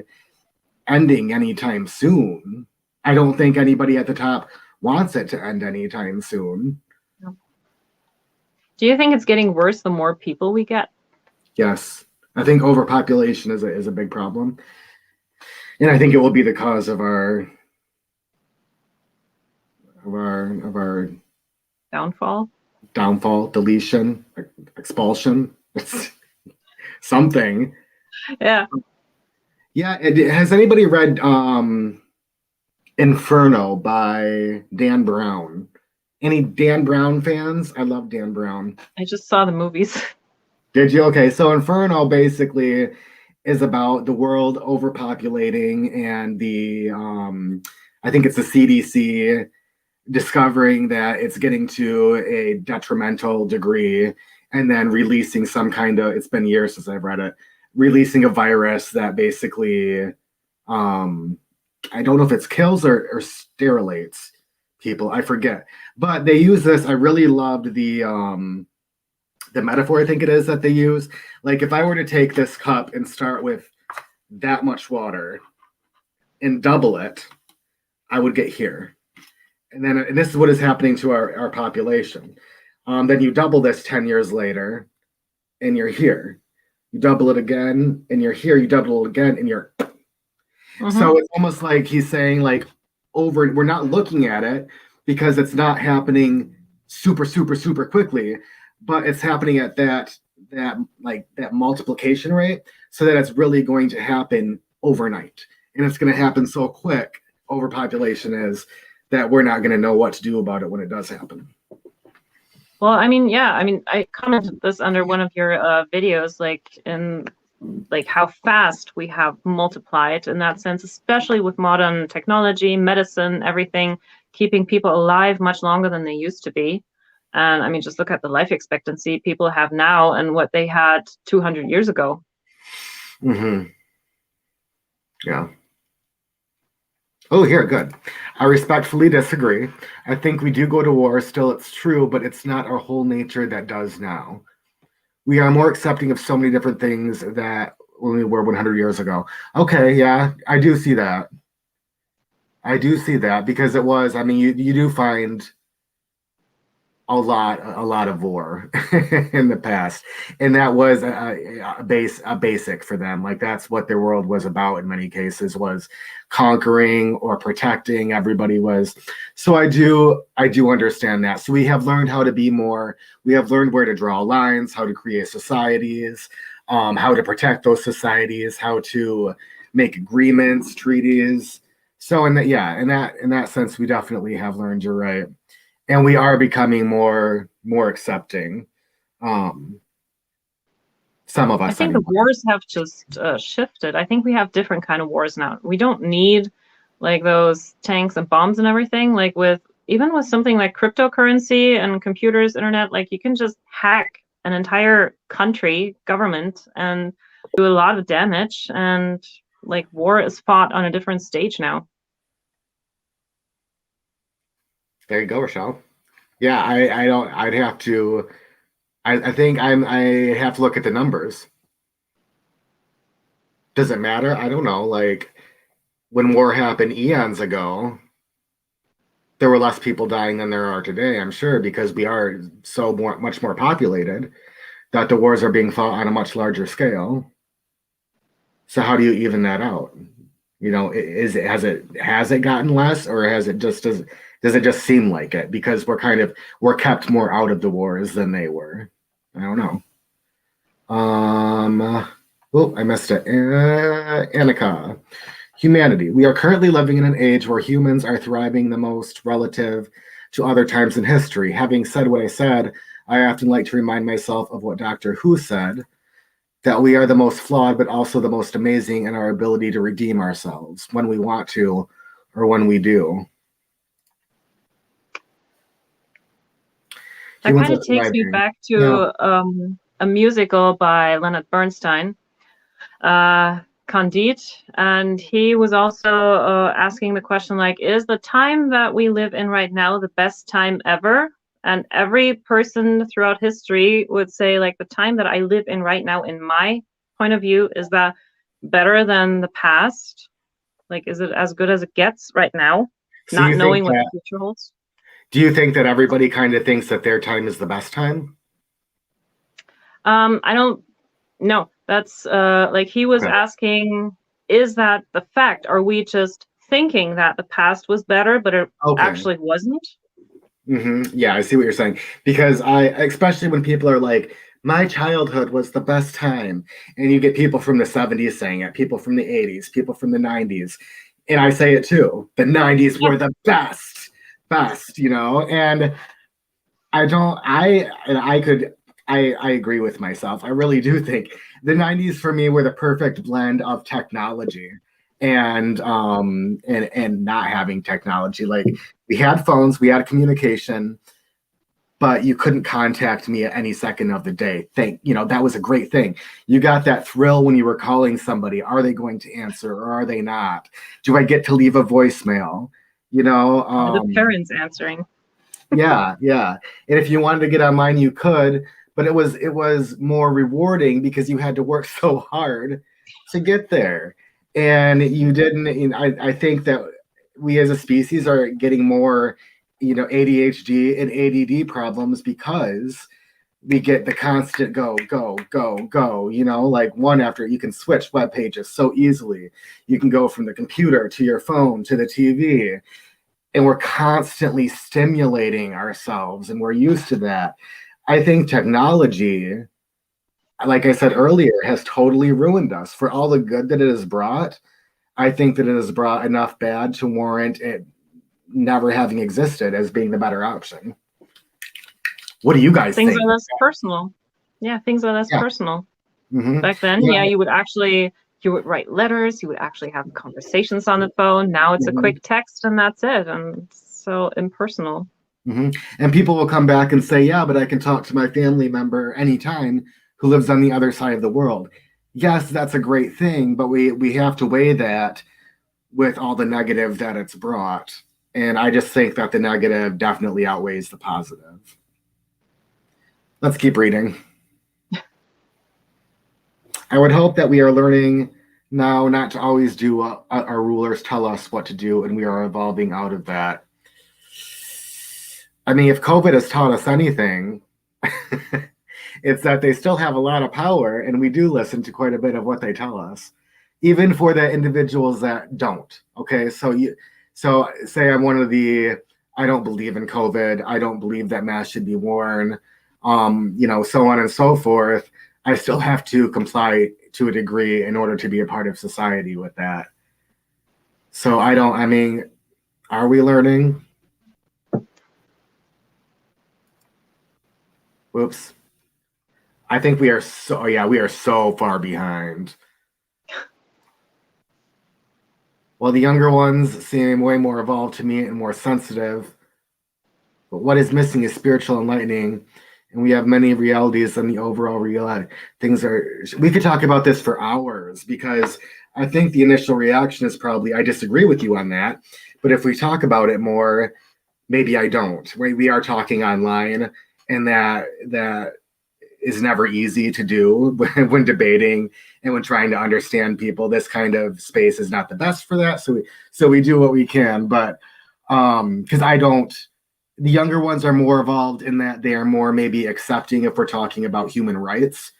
ending anytime soon. I don't think anybody at the top wants it to end anytime soon. Do you think it's getting worse the more people we get? Yes. I think overpopulation is a big problem. And I think it will be the cause of our downfall, deletion, expulsion. It's something. Yeah. Yeah. Has anybody read Inferno by Dan Brown? Any Dan Brown fans? I love Dan Brown. I just saw the movies. Did you? Okay, so Inferno basically is about the world overpopulating and the I think it's the CDC discovering that it's getting to a detrimental degree and then releasing some kind of, it's been years since I've read it, releasing a virus that basically I don't know if it's kills or sterilates people, I forget. But they use this, I really loved the metaphor I think it is that they use. Like if I were to take this cup and start with that much water and double it, I would get here. And this is what is happening to our population. Then you double this 10 years later and you're here. You double it again and you're here. You double it again and you're. So it's almost like he's saying like we're not looking at it because it's not happening super, super, super quickly, but it's happening at that multiplication rate so that it's really going to happen overnight. And it's going to happen so quick, overpopulation is, that we're not going to know what to do about it when it does happen. Well, I commented this under one of your videos, like how fast we have multiplied in that sense, especially with modern technology, medicine, everything, keeping people alive much longer than they used to be. And just look at the life expectancy people have now and what they had 200 years ago. Yeah. Oh, here, good. I respectfully disagree. I think we do go to war, still it's true, but it's not our whole nature that does now. We are more accepting of so many different things that when we were 100 years ago. Okay, yeah, I do see that. I do see that because it was, I mean, you do find a lot of war in the past, and that was a basic for them. Like that's what their world was about in many cases, was conquering or protecting. Everybody was. So I do understand that. So we have learned how to be more. We have learned where to draw lines, how to create societies, how to protect those societies, how to make agreements, treaties. So in that sense, we definitely have learned. You're right, and we are becoming more accepting. Um, some of I us think the anyway. wars have just shifted. I think we have different kind of wars now. We don't need like those tanks and bombs and everything. Like with even with something like cryptocurrency and computers, internet, like you can just hack an entire country, government, and do a lot of damage. And like war is fought on a different stage now. There you go, Rochelle. Yeah, I don't. I'd have to. I think I have to look at the numbers. Does it matter? I don't know. Like when war happened eons ago, there were less people dying than there are today. I'm sure because we are much more populated that the wars are being fought on a much larger scale. So how do you even that out? Has it gotten less, or has it just does it just seem like it because we're kept more out of the wars than they were? I don't know. I missed it. Annika. Humanity. We are currently living in an age where humans are thriving the most relative to other times in history. Having said what I said, I often like to remind myself of what Doctor Who said, that we are the most flawed, but also the most amazing in our ability to redeem ourselves when we want to or when we do. That Humans kind are of takes me thriving. back Yeah. to a musical by Leonard Bernstein, Candide, and he was also asking the question like, is the time that we live in right now the best time ever? And every person throughout history would say like the time that I live in right now, in my point of view, is that better than the past? Like, is it as good as it gets right now, So not you think knowing what the that, future holds? do you think that everybody kind of thinks that their time is the best time? I don't know. That's like he was Okay. asking, is that the fact? Are we just thinking that the past was better, but it Okay. actually wasn't? Yeah, I see what you're saying. Because especially when people are like, my childhood was the best time. And you get people from the 70s saying it, people from the 80s, people from the 90s. And I say it too. The 90s Yeah. were the best. And I agree with myself. I really do think the 90s for me were the perfect blend of technology and not having technology. Like we had phones, we had communication, but you couldn't contact me at any second of the day. That was a great thing. You got that thrill when you were calling somebody. Are they going to answer or are they not? Do I get to leave a voicemail? Or the parents answering. Yeah. And if you wanted to get online, you could, but it was more rewarding because you had to work so hard to get there. And you didn't, I think that we as a species are getting more, ADHD and ADD problems because we get the constant go, go, go, go, like one after you can switch web pages so easily. You can go from the computer to your phone to the TV, and we're constantly stimulating ourselves and we're used to that. I think technology, like I said earlier, has totally ruined us. For all the good that it has brought, I think that it has brought enough bad to warrant it never having existed as being the better option. What do you guys Things think? are less personal. Yeah, things are less Yeah. personal. Mm-hmm. Back then, Yeah. yeah, you would write letters, you would actually have conversations on the phone. Now it's a Mm-hmm. quick text and that's it. And so impersonal. Mm-hmm. And people will come back and say, yeah, but I can talk to my family member anytime who lives on the other side of the world. Yes, that's a great thing, but we have to weigh that with all the negative that it's brought. And I just think that the negative definitely outweighs the positive. Let's keep reading. I would hope that we are learning now not to always do what our rulers tell us what to do, and we are evolving out of that. I mean, if COVID has taught us anything, it's that they still have a lot of power, and we do listen to quite a bit of what they tell us, even for the individuals that don't. Okay, so say I'm one of the, I don't believe in COVID, I don't believe that masks should be worn, so on and so forth. I still have to comply to a degree in order to be a part of society with that. So are we learning? Whoops. I think we are so far behind. Well, the younger ones seem way more evolved to me and more sensitive. But what is missing is spiritual enlightening, and we have many realities than the overall reality. We could talk about this for hours, because I think the initial reaction is probably, I disagree with you on that. But if we talk about it more, maybe I don't. We are talking online, and that is never easy to do when debating and when trying to understand people. This kind of space is not the best for that. So we do what we can, but because the younger ones are more evolved in that they are more maybe accepting if we're talking about human rights.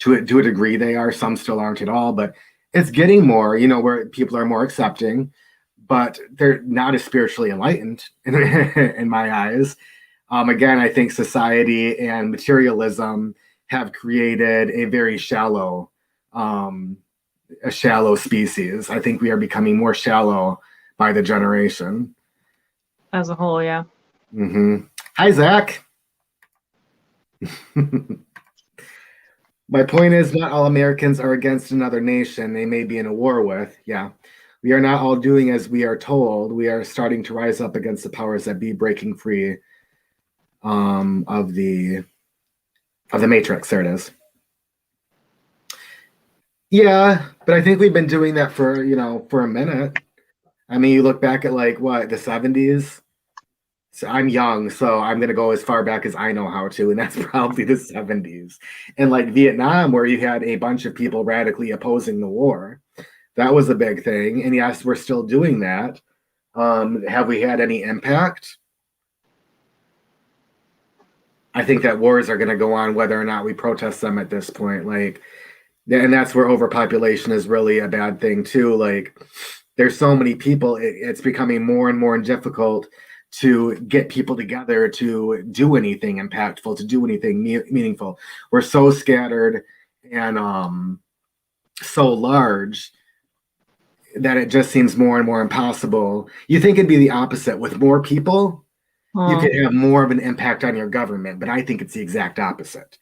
To a degree they are, some still aren't at all, but it's getting more, where people are more accepting, but they're not as spiritually enlightened in my eyes. Again, I think society and materialism have created a very shallow species. I think we are becoming more shallow by the generation. As a whole, yeah. Mm-hmm. Hi, Zach. My point is, not all Americans are against another nation they may be in a war with. Yeah. We are not all doing as we are told. We are starting to rise up against the powers that be, breaking free of the matrix. There it is. Yeah, but I think we've been doing that for a minute. I mean, you look back at the 70s. So I'm young, so I'm gonna go as far back as I know how to, and that's probably the 70s. And Vietnam, where you had a bunch of people radically opposing the war, that was a big thing. And yes, we're still doing that. Have we had any impact? I think that wars are going to go on whether or not we protest them at this point. And that's where overpopulation is really a bad thing too. There's so many people, it's becoming more and more difficult to get people together to do anything impactful, to do anything meaningful. We're so scattered and so large that it just seems more and more impossible. You think it'd be the opposite. With more people, you could have more of an impact on your government, but I think it's the exact opposite.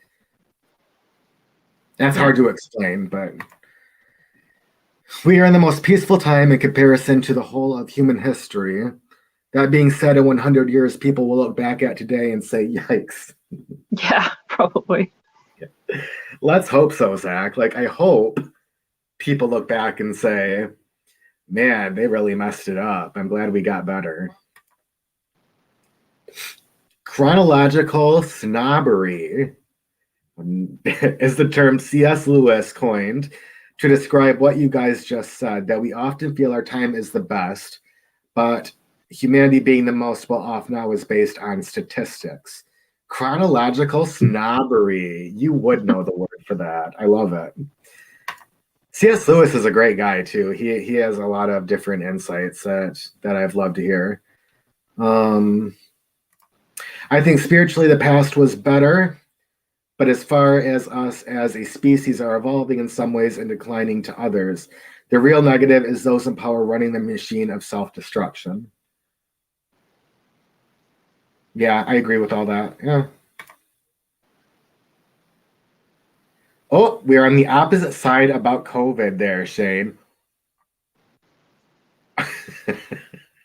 That's hard to explain, but we are in the most peaceful time in comparison to the whole of human history. That being said, in 100 years, people will look back at today and say, yikes. Yeah, probably. Let's hope so, Zach. I hope people look back and say, man, they really messed it up. I'm glad we got better. Chronological snobbery is the term C.S. Lewis coined to describe what you guys just said, that we often feel our time is the best, but humanity being the most well off now is based on statistics. Chronological snobbery. You would know the word for that. I love it. C.S. Lewis is a great guy too. He has a lot of different insights that I've loved to hear. I think spiritually the past was better, but as far as us as a species are evolving in some ways and declining to others, the real negative is those in power running the machine of self-destruction. Yeah, I agree with all that. Yeah. Oh, we're on the opposite side about COVID there, Shane.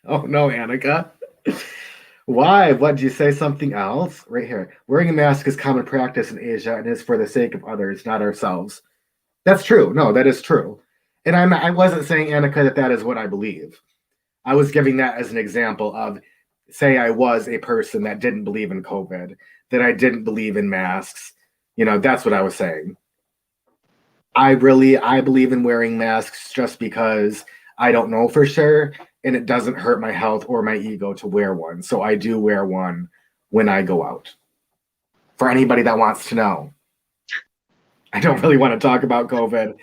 Oh no, Annika. Why? What, did you say something else? Right here. Wearing a mask is common practice in Asia and is for the sake of others, not ourselves. That's true. No, that is true. And I wasn't saying, Annika, that is what I believe. I was giving that as an example of, say I was a person that didn't believe in COVID, that I didn't believe in masks. That's what I was saying. I believe in wearing masks just because I don't know for sure, and it doesn't hurt my health or my ego to wear one. So I do wear one when I go out. For anybody that wants to know, I don't really want to talk about COVID,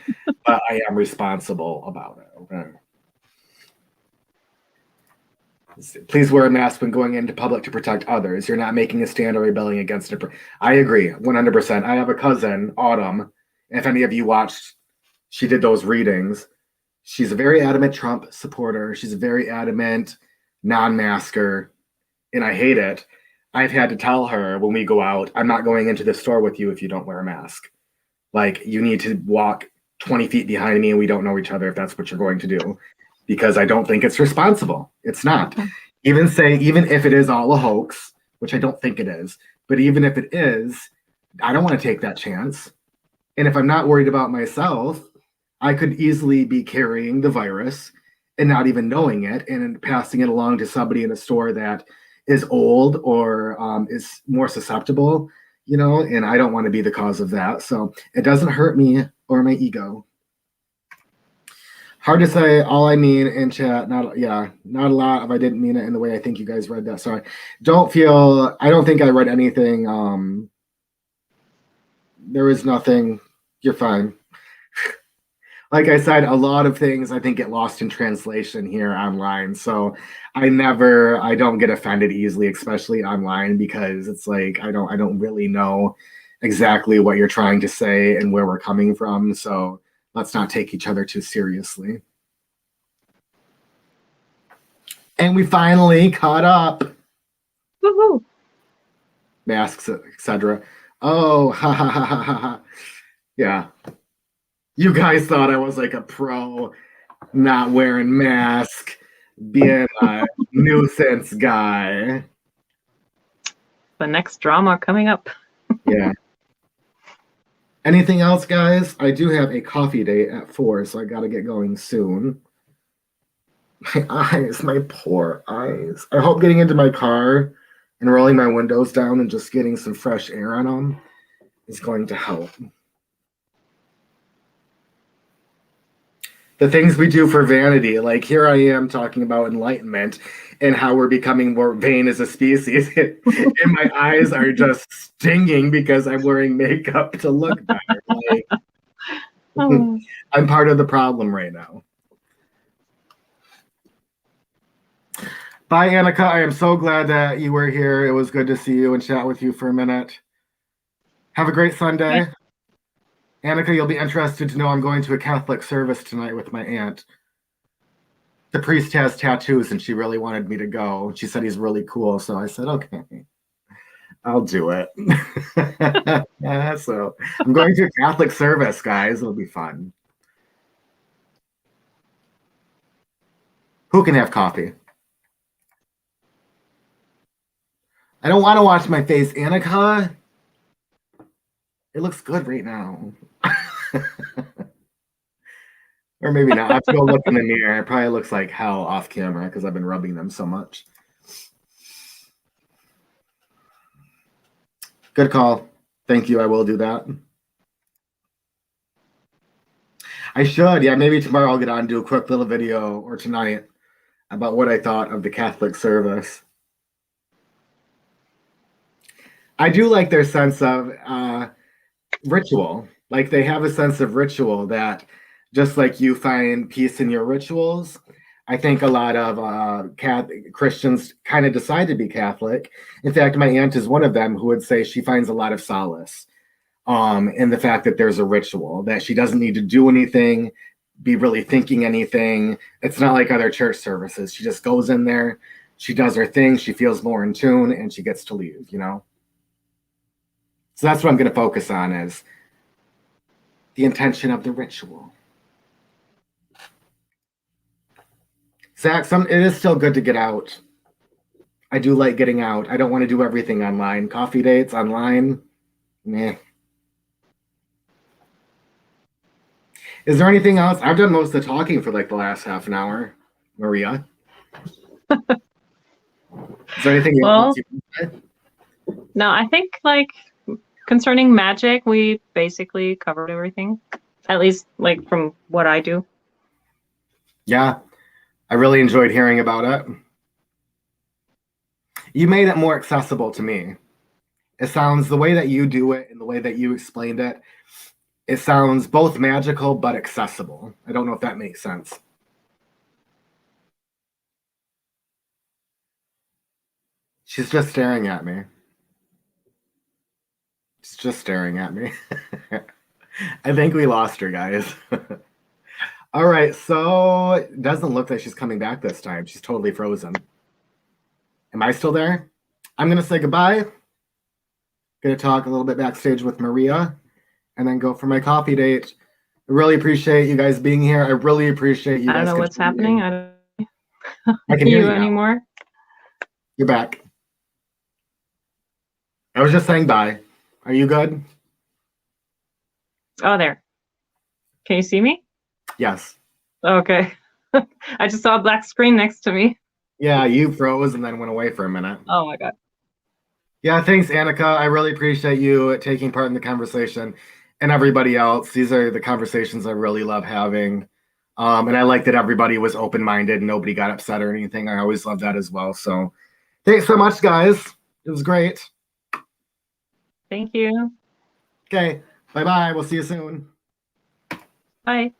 but I am responsible about it. Okay. Please wear a mask when going into public to protect others. You're not making a stand or rebelling against it. I agree, 100%. I have a cousin, Autumn. If any of you watched, she did those readings. She's a very adamant Trump supporter. She's a very adamant non-masker, and I hate it. I've had to tell her when we go out, I'm not going into the store with you if you don't wear a mask. Like, you need to walk 20 feet behind me and we don't know each other if that's what you're going to do, because I don't think it's responsible. It's not. Even if it is all a hoax, which I don't think it is, but even if it is, I don't want to take that chance. And if I'm not worried about myself, I could easily be carrying the virus and not even knowing it and passing it along to somebody in a store that is old or is more susceptible, and I don't want to be the cause of that. So it doesn't hurt me or my ego. Hard to say. All I mean in chat, not a lot if I didn't mean it in the way I think you guys read that. Sorry. I don't think I read anything. There was nothing. You're fine. Like I said, a lot of things I think get lost in translation here online. So I don't get offended easily, especially online, because it's like I don't really know exactly what you're trying to say and where we're coming from. So let's not take each other too seriously. And we finally caught up. Woohoo! Masks, etc. Oh, ha ha ha ha ha. Yeah. You guys thought I was like a pro, not wearing mask, being a nuisance guy. The next drama coming up. Yeah. Anything else, guys? I do have a coffee date at 4, so I got to get going soon. My eyes, my poor eyes. I hope getting into my car and rolling my windows down and just getting some fresh air on them is going to help. The things we do for vanity, like here I am talking about enlightenment and how we're becoming more vain as a species, and my eyes are just stinging because I'm wearing makeup to look better. Like, I'm part of the problem right now. Bye, Annika. I am so glad that you were here. It was good to see you and chat with you for a minute. Have a great Sunday. Yeah. Annika, you'll be interested to know I'm going to a Catholic service tonight with my aunt. The priest has tattoos and she really wanted me to go. She said he's really cool. So I said, okay, I'll do it. So I'm going to a Catholic service, guys. It'll be fun. Who can have coffee? I don't want to watch my face, Annika. It looks good right now. Or maybe not. I have to go look in the mirror. It probably looks like hell off camera because I've been rubbing them so much. Good call. Thank you. I will do that. I should. Yeah, maybe tomorrow I'll get on and do a quick little video, or tonight, about what I thought of the Catholic service. I do like their sense of ritual. Like they have a sense of ritual that, just like you find peace in your rituals, I think a lot of Christians kind of decide to be Catholic. In fact, my aunt is one of them who would say she finds a lot of solace in the fact that there's a ritual, that she doesn't need to do anything, be really thinking anything. It's not like other church services. She just goes in there, she does her thing, she feels more in tune, and she gets to leave, So that's what I'm going to focus on, is the intention of the ritual. Zach, it is still good to get out. I do like getting out. I don't want to do everything online. Coffee dates online, meh. Is there anything else? I've done most of the talking for like the last half an hour. Maria? Is there anything Well, else you can say? no, I think like concerning magic, we basically covered everything. At least like from what I do. Yeah, I really enjoyed hearing about it. You made it more accessible to me. It sounds the way that you do it and the way that you explained it, it sounds both magical but accessible. I don't know if that makes sense. She's just staring at me. She's just staring at me. I think we lost her, guys. All right, so it doesn't look like she's coming back this time. She's totally frozen. Am I still there? I'm going to say goodbye. Going to talk a little bit backstage with Maria and then go for my coffee date. I really appreciate you guys being here. I really appreciate you I don't guys know what's happening. I don't I can hear hear you you now. anymore. You're back. I was just saying bye. Are you good? Oh, there. Can you see me? Yes. Okay. I just saw a black screen next to me. Yeah, you froze and then went away for a minute. Oh my God. Yeah, thanks, Annika. I really appreciate you taking part in the conversation and everybody else. These are the conversations I really love having. And I like that everybody was open-minded and nobody got upset or anything. I always love that as well. So thanks so much, guys. It was great. Thank you. Okay, bye-bye. We'll see you soon. Bye.